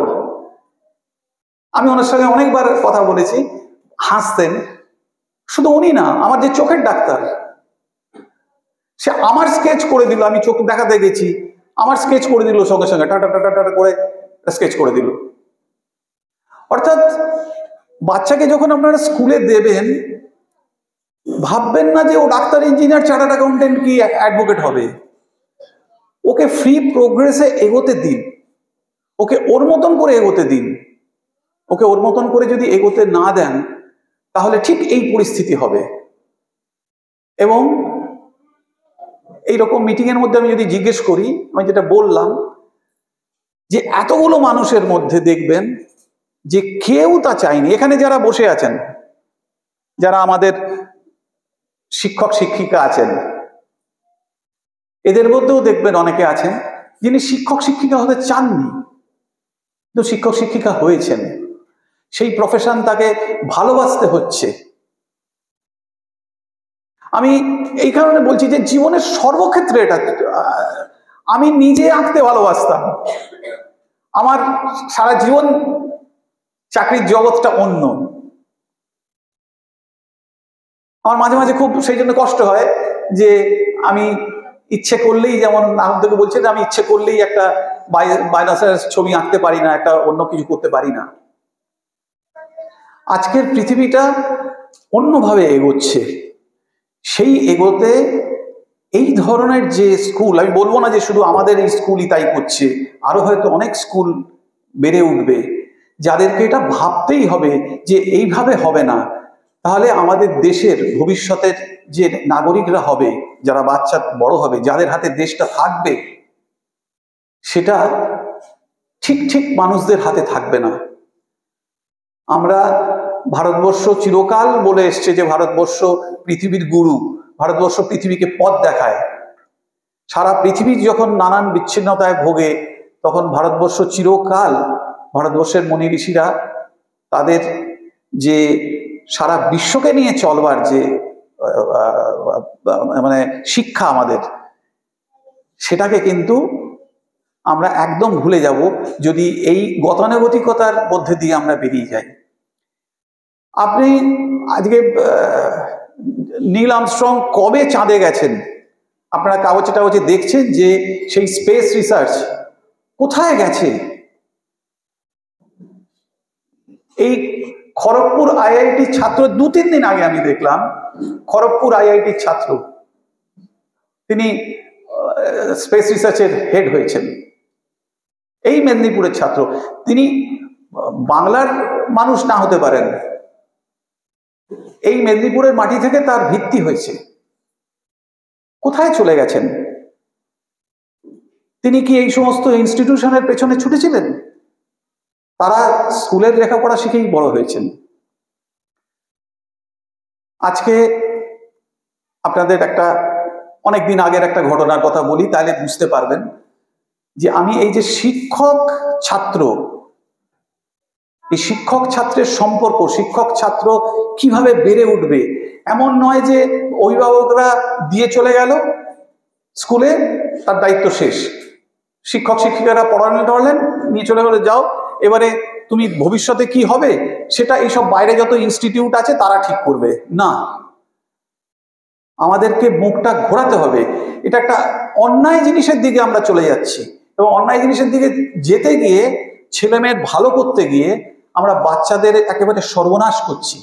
আমি ওনার সঙ্গে অনেকবার কথা বলেছি, হাসতেন। শুধু উনি না, আমার যে চোখের ডাক্তার, সে আমার স্কেচ করে দিল। আমি চোখ দেখাতে গেছি, আমার স্কেচ করে দিল, সঙ্গে সঙ্গে টাটা টাটা টাটা করে স্কেচ করে দিল। অর্থাৎ বাচ্চাকে যখন আপনারা স্কুলে দেবেন, ভাববেন না যে ও ডাক্তার, ইঞ্জিনিয়ার, চার্টার্ড অ্যাকাউন্টেন্ট কি অ্যাডভোকেট হবে। ওকে ফ্রি প্রোগ্রেসে এগোতে দিন, ওকে ওর মতন করে এগোতে দিন। ওকে ওর মতন করে যদি এগোতে না দেন, তাহলে ঠিক এই পরিস্থিতি হবে। এবং এইরকম মিটিং এর মধ্যে আমি যদি জিজ্ঞেস করি, আমি যেটা বললাম, যে এতগুলো মানুষের মধ্যে দেখবেন যে কেউ তা চায়নি। এখানে যারা বসে আছেন, যারা আমাদের শিক্ষক শিক্ষিকা আছেন, এদের মধ্যেও দেখবেন অনেকে আছেন যিনি শিক্ষক শিক্ষিকা হতে চাননি, কিন্তু শিক্ষক শিক্ষিকা হয়েছেন। সেই প্রফেশন তাকে ভালোবাসতে হচ্ছে। আমি এই কারণে বলছি যে জীবনের সর্বক্ষেত্রে এটা, আমি নিজে আঁকতে ভালোবাসতাম, আমার সারা জীবন চাকরির জগৎটা অন্য। আমার মাঝে মাঝে খুব সেই জন্য কষ্ট হয় যে আমি ইচ্ছে করলেই, যেমন আপনাদেরকে বলছি যে আমি ইচ্ছে করলেই একটা বায়োনাসের ছবি আঁকতে পারি না, একটা অন্য কিছু করতে পারি না। আজকের পৃথিবীটা অন্যভাবে এগোচ্ছে। সেই এগোতে এই ধরনের যে স্কুল, আমি বলবো না যে শুধু আমাদের এই স্কুলই তাই করছে, আরো হয়তো অনেক স্কুল বেড়ে উঠবে, যাদেরকে এটা ভাবতেই হবে যে এইভাবে হবে না। তাহলে আমাদের দেশের ভবিষ্যতের যে নাগরিকরা হবে, যারা বাচ্চা বড় হবে, যাদের হাতে দেশটা থাকবে, সেটা ঠিক ঠিক মানুষদের হাতে থাকবে না। আমরা ভারতবর্ষ চিরকাল বলে এসছে যে ভারতবর্ষ পৃথিবীর গুরু, ভারতবর্ষ পৃথিবীকে পথ দেখায়। সারা পৃথিবী যখন নানান বিচ্ছিন্নতায় ভোগে, তখন ভারতবর্ষ চিরকাল, ভারতবর্ষের মুনি ঋষিরা তাদের যে সারা বিশ্বকে নিয়ে চলবার যে মানে শিক্ষা আমাদের, সেটাকে কিন্তু আমরা একদম ভুলে যাব যদি এই গতানুগতিকতার মধ্যে দিয়ে আমরা বেরিয়ে যাই। আপনি আজকে নীল আর্মস্ট্রং কবে চাঁদে গেছেন, আপনারা কাগজে টাগজে দেখছেন যে সেই স্পেস রিসার্চ কোথায় গেছে। এই খড়গপুর আইআইটির ছাত্র, 2-3 দিন আগে আমি দেখলাম, খড়গপুর আইআইটির ছাত্র, তিনি স্পেস রিসার্চের হেড হয়েছেন, এই মেদিনীপুরের ছাত্র। তিনি বাংলার মানুষ না হতে পারেন, এই মেদিনীপুরের মাটি থেকে তার ভিত্তি হয়েছে। কোথায় চলে গেছেন? তিনি কি এই সমস্ত ইনস্টিটিউশনের পেছনে ছুটেছিলেন? তারা স্কুলের লেখাপড়া শিখেই বড় হয়েছেন। আজকে আপনাদের একটা অনেকদিন আগের একটা ঘটনার কথা বলি, তাহলে বুঝতে পারবেন যে আমি এই যে শিক্ষক ছাত্র, এই শিক্ষক ছাত্রের সম্পর্ক, শিক্ষক ছাত্র কিভাবে বেড়ে উঠবে, এমন নয় যে অভিভাবকরা দিয়ে চলে গেল স্কুলে, তার দায়িত্ব শেষ, শিক্ষক শিক্ষিকারা পড়ালেন নিয়ে চলে গেলে, যাও এবারে তুমি ভবিষ্যতে কি হবে সেটা এইসব বাইরে যত ইনস্টিটিউট আছে তারা ঠিক করবে। না, আমাদেরকে মুখটা ঘোরাতে হবে। এটা একটা অন্যায় জিনিসের দিকে আমরা চলে যাচ্ছি, এবং অন্যায় জিনিসের দিকে যেতে গিয়ে, ছেলে মেয়ের ভালো করতে গিয়ে আমরা বাচ্চাদের একেবারে সর্বনাশ করছি।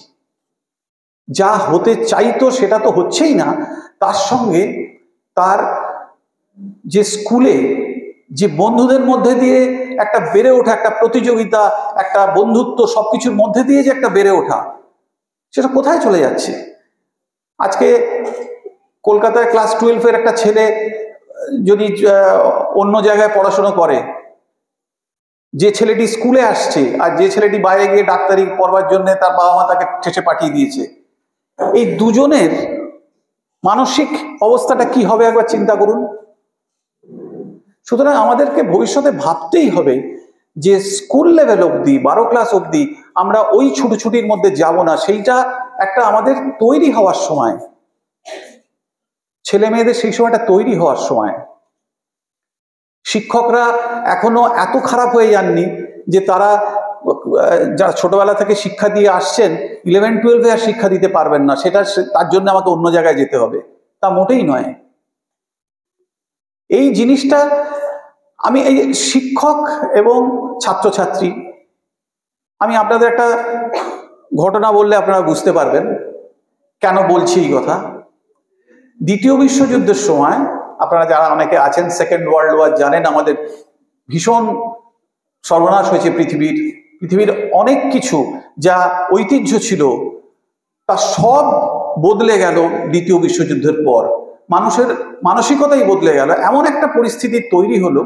যা হতে চাইতো সেটা তো হচ্ছেই না, তার সঙ্গে তার যে স্কুলে যে বন্ধুদের মধ্যে দিয়ে একটা বেড়ে ওঠা, একটা প্রতিযোগিতা, একটা বন্ধুত্ব, সবকিছুর মধ্যে দিয়ে যে একটা বেড়ে ওঠা, সেটা কোথায় চলে যাচ্ছে। আজকে কলকাতায় ক্লাস 12-এর একটা ছেলে যদি অন্য জায়গায় পড়াশোনা করে, যে ছেলেটি স্কুলে আসছে আর যে ছেলেটি বাইরে গিয়ে ডাক্তারি পড়বার জন্য তার বাবা মা তাকে ঠেসে পাঠিয়ে দিয়েছে, এই দুজনের মানসিক অবস্থাটা কি হবে একবার চিন্তা করুন। সুতরাং আমাদেরকে ভবিষ্যতে ভাবতেই হবে যে স্কুল লেভেল অবধি, 12 ক্লাস অবধি আমরা ওই ছুটোছুটির মধ্যে যাব না। সেইটা একটা আমাদের তৈরি হওয়ার সময়, ছেলে মেয়েদের সেই সময়টা তৈরি হওয়ার সময়। শিক্ষকরা এখনো এত খারাপ হয়ে যাননি যে তারা যারা ছোটবেলা থেকে শিক্ষা দিয়ে আসছেন 11-12 আর শিক্ষা দিতে পারবেন না, সেটা তার জন্য আমাকে অন্য জায়গায় যেতে হবে, তা মোটেই নয়। এই জিনিসটা আমি এই শিক্ষক এবং ছাত্রছাত্রী, আমি আপনাদের একটা ঘটনা বললে আপনারা বুঝতে পারবেন কেন বলছি এই কথা। দ্বিতীয় বিশ্বযুদ্ধের সময় আপনারা যারা অনেকে আছেন, সেকেন্ড ওয়ার্ল্ড ওয়ার জানেন, আমাদের ভীষণ সর্বনাশ হয়েছে পৃথিবীর অনেক কিছু যা ঐতিহ্য ছিল তা সব বদলে গেল দ্বিতীয় বিশ্বযুদ্ধের পর। মানুষের মানসিকতাই বদলে গেল, এমন একটা পরিস্থিতি তৈরি হলো।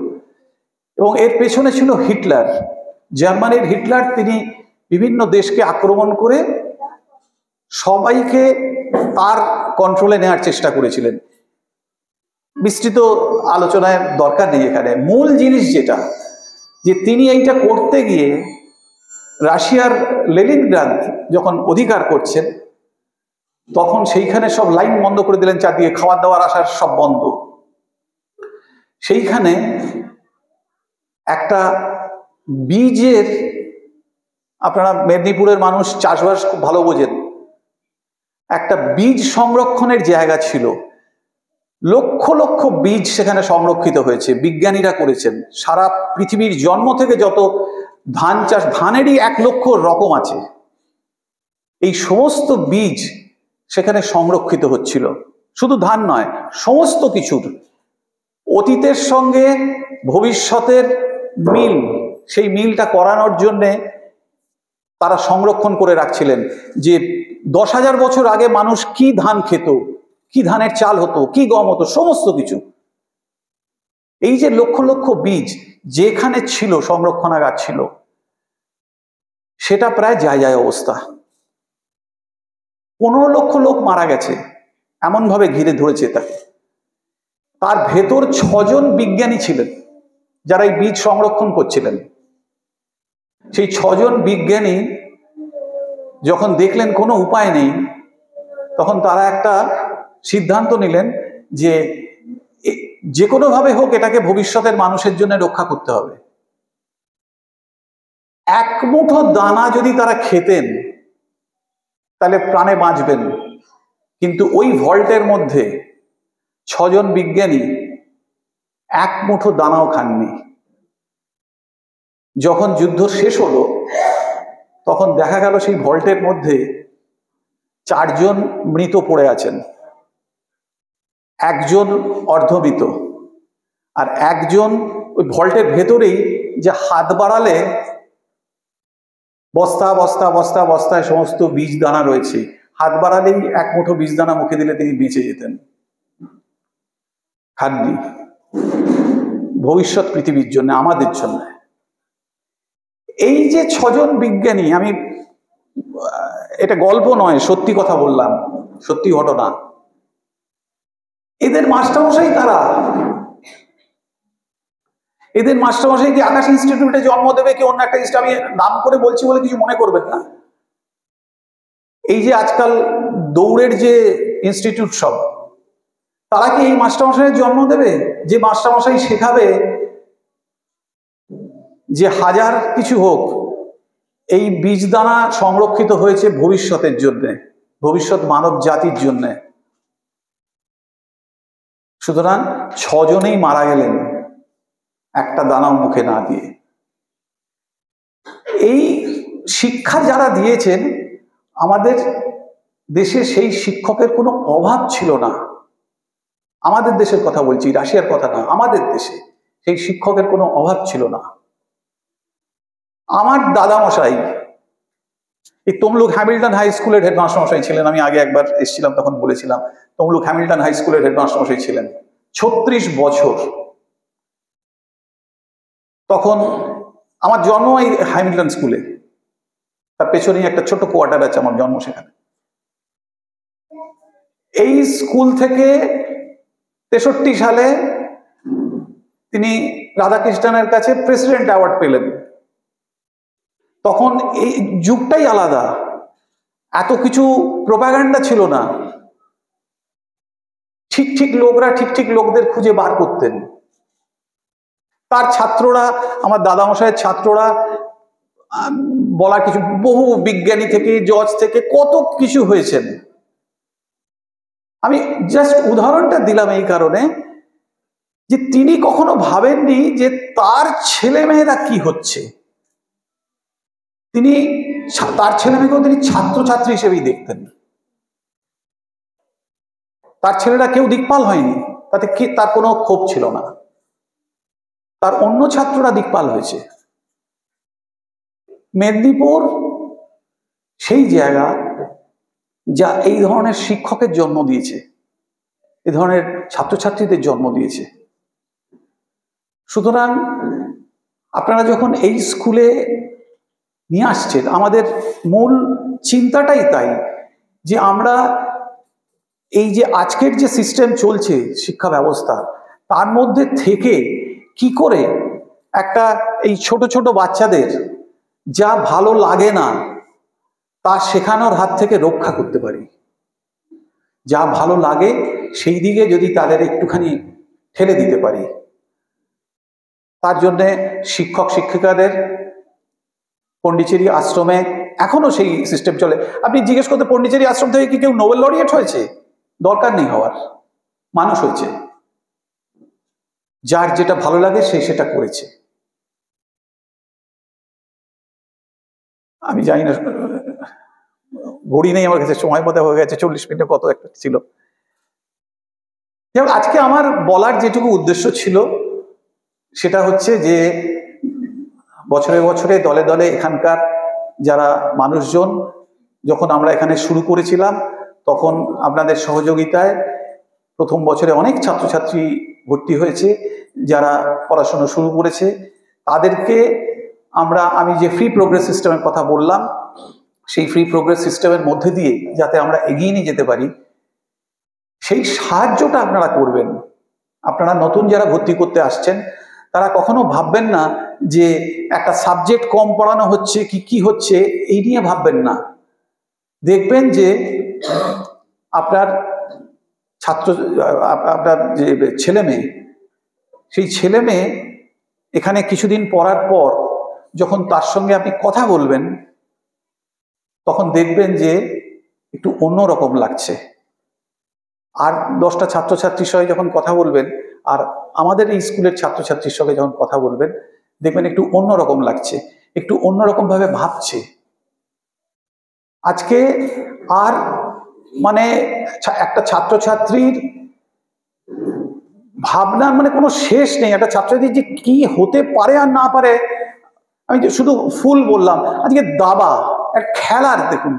এবং এর পেছনে ছিল হিটলার, জার্মানির হিটলার। তিনি বিভিন্ন দেশকে আক্রমণ করে সবাইকে তার কন্ট্রোলে নেওয়ার চেষ্টা করেছিলেন। বিস্তৃত আলোচনায় দরকার নেই এখানে। মূল জিনিস যেটা, যে তিনি এইটা করতে গিয়ে রাশিয়ার লেনিনগ্রাদ যখন অধিকার করছেন, তখন সেইখানে সব লাইন বন্ধ করে দিলেন, চারদিকে খাবার দাবার আসার সব বন্ধ। সেইখানে একটা বীজের, আপনারা মেদিনীপুরের মানুষ চাষবাস খুব ভালো বোঝেন, একটা বীজ সংরক্ষণের জায়গা ছিল। লক্ষ লক্ষ বীজ সেখানে সংরক্ষিত হয়েছে, বিজ্ঞানীরা করেছেন। সারা পৃথিবীর জন্ম থেকে যত ধান চাষ, ধানেরই 1 লক্ষ রকম আছে, এই সমস্ত বীজ সেখানে সংরক্ষিত হচ্ছিল। শুধু ধান নয়, সমস্ত কিছুর অতীতের সঙ্গে ভবিষ্যতের মিল, সেই মিলটা করানোর জন্যে তারা সংরক্ষণ করে রাখছিলেন। যে 10,000 বছর আগে মানুষ কি ধান খেত, কি ধানের চাল হতো, কি গম হতো, সমস্ত কিছু। এই যে লক্ষ লক্ষ বীজ যেখানে ছিল, সংরক্ষণাগার ছিল, সেটা প্রায় যায় যায় অবস্থা। 15 লক্ষ লোক মারা গেছে, এমন ভাবে ঘিরে ধরেছে তাকে। তার ভেতর 6 জন বিজ্ঞানী ছিলেন যারা এই বীজ সংরক্ষণ করছিলেন। সেই 6 জন বিজ্ঞানী যখন দেখলেন কোনো উপায় নেই, তখন তারা একটা সিদ্ধান্ত নিলেন যে যে কোনো ভাবে হোক এটাকে ভবিষ্যতের মানুষের জন্য রক্ষা করতে হবে। 1 মুঠো দানা যদি তারা খেতেন তাহলে প্রাণে বাঁচবেন, কিন্তু ওই ভল্টের মধ্যে 6 জন বিজ্ঞানী 1 মুঠো দানাও খাননি। যখন যুদ্ধ শেষ হলো, তখন দেখা গেল সেই ভল্টের মধ্যে 4 জন মৃত পড়ে আছেন, 1 জন অর্ধমৃত, আর 1 জন ওই ভল্টের ভেতরেই যে হাত বাড়ালে বস্তা বস্তা বস্তা বস্তায় সমস্ত বীজ দানা রয়েছে, হাত বাড়ালেই 1 মুঠো বীজ দানা মুখে দিলে তিনি বেঁচে যেতেন। খাননি। ভবিষ্যৎ পৃথিবীর জন্য, আমাদের জন্য। এই যে 6 জন বিজ্ঞানী, আমি এটা গল্প নয়, সত্যি কথা বললাম, সত্যি ঘটনা। এদের মাস্টারমশাই কারা? এদের মাস্টারমশাই কি আকাশ ইনস্টিটিউটে জন্ম দেবে, কি অন্য একটা ইনস্টিটিউট? আমি নাম করে বলছি বলে কিছু মনে করবেন না। এই যে আজকাল দৌড়ের যে ইনস্টিটিউট সব, তারা কি এই মাস্টারমশাইয়ের জন্ম দেবে? যে মাস্টারমশাই শেখাবে যে হাজার কিছু হোক, এই বীজদানা সংরক্ষিত হয়েছে ভবিষ্যতের জন্যে, ভবিষ্যৎ মানব জাতির জন্যে। সুতরাং 6 জনেই মারা গেলেন একটা দানাও মুখে না দিয়ে। এই শিক্ষা যারা দিয়েছেন, আমাদের দেশে সেই শিক্ষকের কোনো অভাব ছিল না। আমাদের দেশের কথা বলছি, রাশিয়ার কথা না, আমাদের দেশে সেই শিক্ষকের কোনো অভাব ছিল না। আমার দাদামশাই এই তমলুক হ্যামিল্টন হাই স্কুলের হেডমাস্টারমশাই ছিলেন। আমি আগে একবার এসেছিলাম, তখন বলেছিলাম, তমলুক হ্যামিল্টন হাই স্কুলের হেডমাস্টারমশাই ছিলেন 36 বছর। তখন আমার জন্ম এই হ্যামিল্টন স্কুলে, তার পেছনেই একটা ছোট কোয়ার্টার আছে, আমার জন্ম সেখানে। এই স্কুল থেকে 63 সালে তিনি রাধাকৃষ্ণনের কাছে প্রেসিডেন্ট অ্যাওয়ার্ড পেলেন। তখন এই যুগটাই আলাদা, এত কিছু প্রোপাগান্ডা ছিল না। ঠিক ঠিক লোকরা ঠিক ঠিক লোকদের খুঁজে বার করতেন। তার ছাত্ররা, আমার দাদামশাইয়ের ছাত্ররা বলার কিছু, বহু বিজ্ঞানী থেকে জজ থেকে কত কিছু হয়েছেন। আমি জাস্ট উদাহরণটা দিলাম এই কারণে যে তিনি কখনো ভাবেননি যে তার ছেলে মেয়েরা কি হচ্ছে। তিনি তার ছেলে মেয়েকেও তিনি ছাত্রছাত্রী হিসেবেই দেখতেন। তার ছেলেরা কেউ দিকপাল হয়নি, তাতে কি তার কোনো ক্ষোভ ছিল না। তার অন্য ছাত্ররা দিকপাল হয়েছে। মেদিনীপুর সেই জায়গা যা এই ধরনের শিক্ষকের জন্ম দিয়েছে, এই ধরনের ছাত্রছাত্রীদের জন্ম দিয়েছে। সুতরাং আপনারা যখন এই স্কুলে নিয়ে আসছেন, আমাদের মূল চিন্তাটাই তাই যে আমরা এই যে আজকের যে সিস্টেম চলছে শিক্ষা ব্যবস্থা, তার মধ্যে থেকে কি করে একটা এই ছোট ছোট বাচ্চাদের যা ভালো লাগে না তা শেখানোর হাত থেকে রক্ষা করতে পারি। যা ভালো লাগে সেই দিকে যদি তাদের একটুখানি ঠেলে দিতে পারি, তার জন্যে শিক্ষক শিক্ষিকাদের পন্ডিচেরি আশ্রমে এখনো সেই সিস্টেম চলে। আপনি জিজ্ঞেস করতে পন্ডিচেরি আশ্রম থেকে কি কেউ নোবেল লরিয়েট হয়েছে? দরকার নেই হওয়ার, মানুষ হয়েছে। যার যেটা ভালো লাগে সে সেটা করেছে। আমি জানি না, ঘড়ি নেই আমার কাছে, সময় বোধহয় হয়ে গেছে, 40 মিনিটে কত একটা ছিল। আজকে আমার বলার যেটুকু উদ্দেশ্য ছিল সেটা হচ্ছে যে বছরে বছরে দলে দলে এখানকার যারা মানুষজন, যখন আমরা এখানে শুরু করেছিলাম তখন আপনাদের সহযোগিতায় প্রথম বছরে অনেক ছাত্রছাত্রী ভর্তি হয়েছে, যারা পড়াশোনা শুরু করেছে তাদেরকে আমি যে ফ্রি প্রোগ্রেস সিস্টেমের কথা বললাম, সেই ফ্রি প্রোগ্রেস সিস্টেমের মধ্যে দিয়ে যাতে আমরা এগিয়ে নিয়ে যেতে পারি সেই সাহায্যটা আপনারা করবেন। আপনারা নতুন যারা ভর্তি করতে আসছেন তারা কখনো ভাববেন না যে একটা সাবজেক্ট কম পড়ানো হচ্ছে কি হচ্ছে এই নিয়ে ভাববেন না। দেখবেন যে আপনার আপনার যে ছেলে মেয়ে, সেই ছেলে মেয়ে এখানে কিছুদিন পড়ার পর যখন তার সঙ্গে আপনি কথা বলবেন তখন দেখবেন যে একটু অন্যরকম লাগছে। আর 10টা ছাত্রছাত্রীর সঙ্গে যখন কথা বলবেন আর আমাদের এই স্কুলের ছাত্রছাত্রীর সঙ্গে যখন কথা বলবেন দেখবেন একটু অন্যরকম লাগছে, একটু অন্যরকম ভাবে ভাবছে। আজকে আর একটা ছাত্রছাত্রীর ভাবনার কোনো শেষ নেই। একটা ছাত্রছাত্রী যে কি হতে পারে আর না পারে, আমি শুধু ফুল বললাম, আজকে দাবা এক খেলার, দেখুন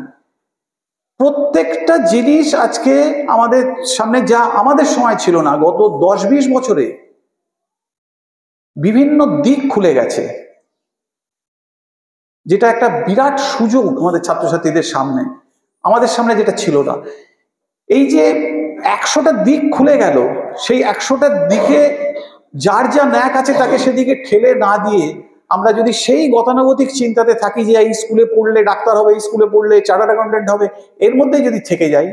প্রত্যেকটা জিনিস আজকে আমাদের সামনে যা আমাদের সময় ছিল না, গত 10-20 বছরে বিভিন্ন দিক খুলে গেছে, যেটা একটা বিরাট সুযোগ আমাদের ছাত্রছাত্রীদের সামনে, আমাদের সামনে যেটা ছিল না। এই যে 100টা দিক খুলে গেল, সেই 100টা দিকে যার যা ন্যাক আছে তাকে সেদিকে ঠেলে না দিয়ে আমরা যদি সেই গতানুগতিক চিন্তাতে থাকি যে এই স্কুলে পড়লে ডাক্তার হবে, এই স্কুলে পড়লে চার্টার্ড অ্যাকাউন্টেন্ট হবে, এর মধ্যে যদি থেকে যাই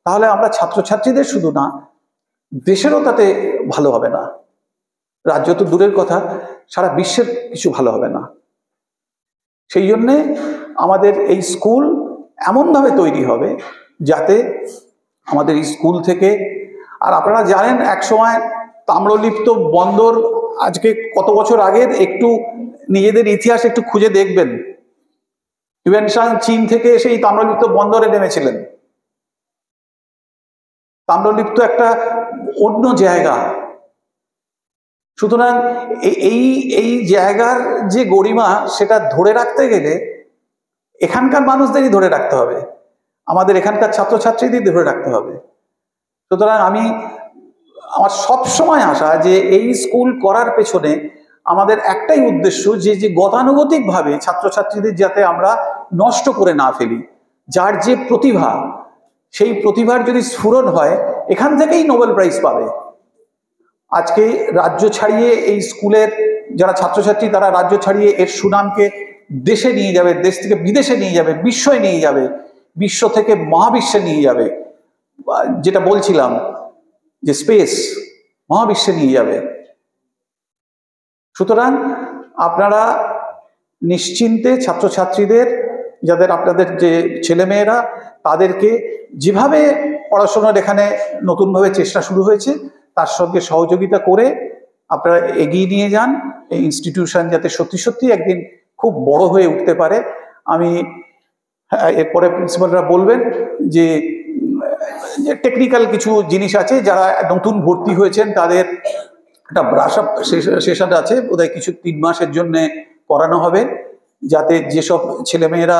তাহলে আমরা ছাত্রছাত্রীদের শুধু না দেশেরও তাতে ভালো হবে না। রাজ্য তো দূরের কথা, সারা বিশ্বের কিছু ভালো হবে না। সেই জন্যে আমাদের এই স্কুল এমনভাবে তৈরি হবে যাতে আমাদের এই স্কুল থেকে, আর আপনারা জানেন একসময় তাম্রলিপ্ত বন্দর, আজকে কত বছর আগের একটু নিজেদের ইতিহাস একটু খুঁজে দেখবেন, হিউয়েনসাং চীন থেকে সেই তাম্রলিপ্ত বন্দরে নেমেছিলেন। তাম্রলিপ্ত একটা অন্য জায়গা। সুতরাং এই জায়গার যে গরিমা সেটা ধরে রাখতে গেলে এখানকার মানুষদেরই ধরে রাখতে হবে, আমাদের এখানকার ছাত্রছাত্রীদের ধরে রাখতে হবে। সুতরাং আমার সবসময় আশা যে এই স্কুল করার পেছনে আমাদের একটাই উদ্দেশ্য, যে গতানুগতিকভাবে ছাত্রছাত্রীদের যাতে আমরা নষ্ট করে না ফেলি। যার যে প্রতিভা, সেই প্রতিভার যদি স্ফুরণ হয় এখান থেকেই নোবেল প্রাইজ পাবে। আজকে রাজ্য ছাড়িয়ে এই স্কুলের যারা ছাত্রছাত্রী তারা রাজ্য ছাড়িয়ে এর সুনামকে দেশে নিয়ে যাবে, দেশ থেকে বিদেশে নিয়ে যাবে, বিশ্বয়ে নিয়ে যাবে, বিশ্ব থেকে মহাবিশ্বে নিয়ে যাবে। যেটা বলছিলাম যে স্পেস, মহাবিশ্বে নিয়ে যাবে। সুতরাং আপনারা নিশ্চিন্তে ছাত্রছাত্রীদের, যাদের আপনাদের যে ছেলেমেয়েরা, তাদেরকে যেভাবে পড়াশোনার এখানে নতুনভাবে চেষ্টা শুরু হয়েছে তার সঙ্গে সহযোগিতা করে আপনারা এগিয়ে নিয়ে যান। এই ইনস্টিটিউশন যাতে সত্যি সত্যি একদিন খুব বড় হয়ে উঠতে পারে। আমি এরপরে প্রিন্সিপালরা বলবেন যে টেকনিক্যাল কিছু জিনিস আছে, যারা নতুন ভর্তি হয়েছেন তাদের একটা ব্রাশ আপ সেশন আছে, বোধহয় কিছু 3 মাসের জন্য করানো হবে, যাতে যেসব ছেলেমেয়েরা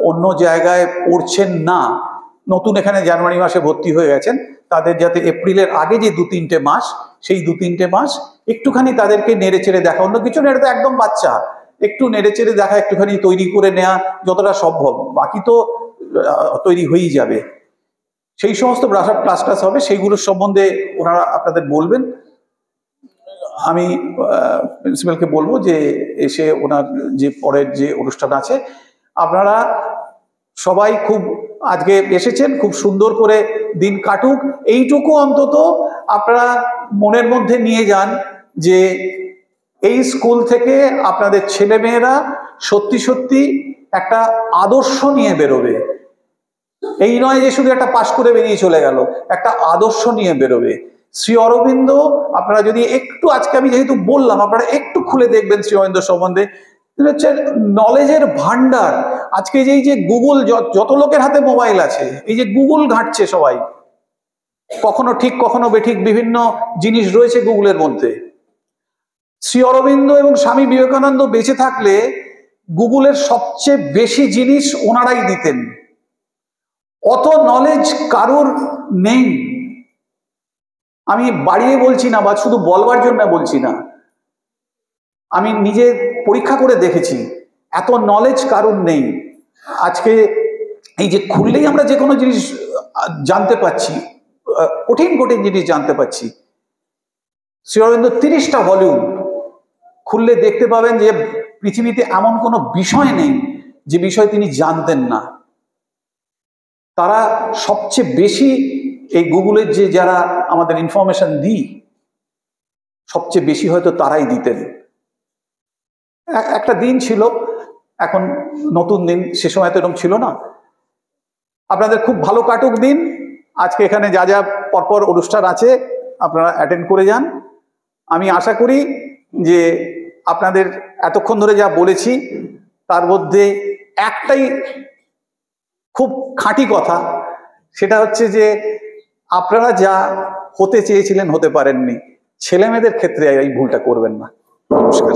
অন্য জায়গায় পড়ছেন না, নতুন এখানে জানুয়ারি মাসে ভর্তি হয়ে গেছেন, তাদের যাতে এপ্রিলের আগে যে 2-3টে মাস, সেই 2-3টে মাস একটুখানি তাদেরকে নেড়ে চেড়ে দেখা, অন্য কিছু নেড়ে তো একদম বাচ্চা, একটু নেড়ে চেড়ে দেখা, একটুখানি তৈরি করে নেওয়া যতটা সম্ভব, বাকি তো তৈরি হয়েই যাবে। সেই সমস্ত ব্রাশ আপ ক্লাস হবে, সেইগুলোর সম্বন্ধে ওনারা আপনাদের বলবেন। আমি প্রিন্সিপালকে বলবো যে এসে ওনার যে পরের যে অনুষ্ঠান আছে, আপনারা সবাই খুব আজকে এসেছেন, খুব সুন্দর করে দিন কাটুক, এইটুকু অন্তত আপনারা মনের মধ্যে নিয়ে যান যে এই স্কুল থেকে আপনাদের ছেলেমেয়েরা সত্যি সত্যি একটা আদর্শ নিয়ে বেরোবে। এই নয় যে শুধু একটা পাশ করে বেরিয়ে চলে গেল, একটা আদর্শ নিয়ে বেরোবে। শ্রী অরবিন্দ, আপনারা যদি একটু, আজকে আমি যেহেতু বললাম, আপনারা একটু খুলে দেখবেন শ্রী অরবিন্দ সম্বন্ধে, হচ্ছে নলেজের ভান্ডার। আজকে যে এই যে গুগল, যত লোকের হাতে মোবাইল আছে, এই যে গুগল ঘাঁটছে সবাই, কখনো ঠিক কখনো বেঠিক বিভিন্ন জিনিস রয়েছে গুগলের মধ্যে। শ্রী অরবিন্দ এবং স্বামী বিবেকানন্দ বেঁচে থাকলে গুগলের সবচেয়ে বেশি জিনিস ওনারাই দিতেন। অত নলেজ কারুর নেই। আমি বাড়িয়ে বলছি না বা শুধু বলবার জন্য বলছি না, আমি নিজে পরীক্ষা করে দেখেছি, এত নলেজ কারুর নেই। আজকে এই যে খুললেই আমরা যে কোনো জিনিস জানতে পাচ্ছি, কঠিন কঠিন জিনিস জানতে পাচ্ছি। শ্রী অরবিন্দ 30টা ভলিউম খুললে দেখতে পাবেন যে পৃথিবীতে এমন কোনো বিষয় নেই যে বিষয় তিনি জানতেন না। তারা সবচেয়ে বেশি এই গুগলের যে যারা আমাদের ইনফরমেশন দিই, সবচেয়ে বেশি হয়তো তারাই দিতেন। একটা দিন ছিল, এখন নতুন দিন, সে সময় তো এরকম ছিল না। আপনাদের খুব ভালো কাটুক দিন। আজকে এখানে যা যা পরপর অনুষ্ঠান আছে আপনারা অ্যাটেন্ড করে যান। আমি আশা করি যে আপনাদের এতক্ষণ ধরে যা বলেছি তার মধ্যে একটাই খুব খাঁটি কথা, সেটা হচ্ছে যে আপনারা যা হতে চেয়েছিলেন হতে পারেননি। ছেলে মেয়েদের ক্ষেত্রে এই ভুলটা করবেন না। নমস্কার।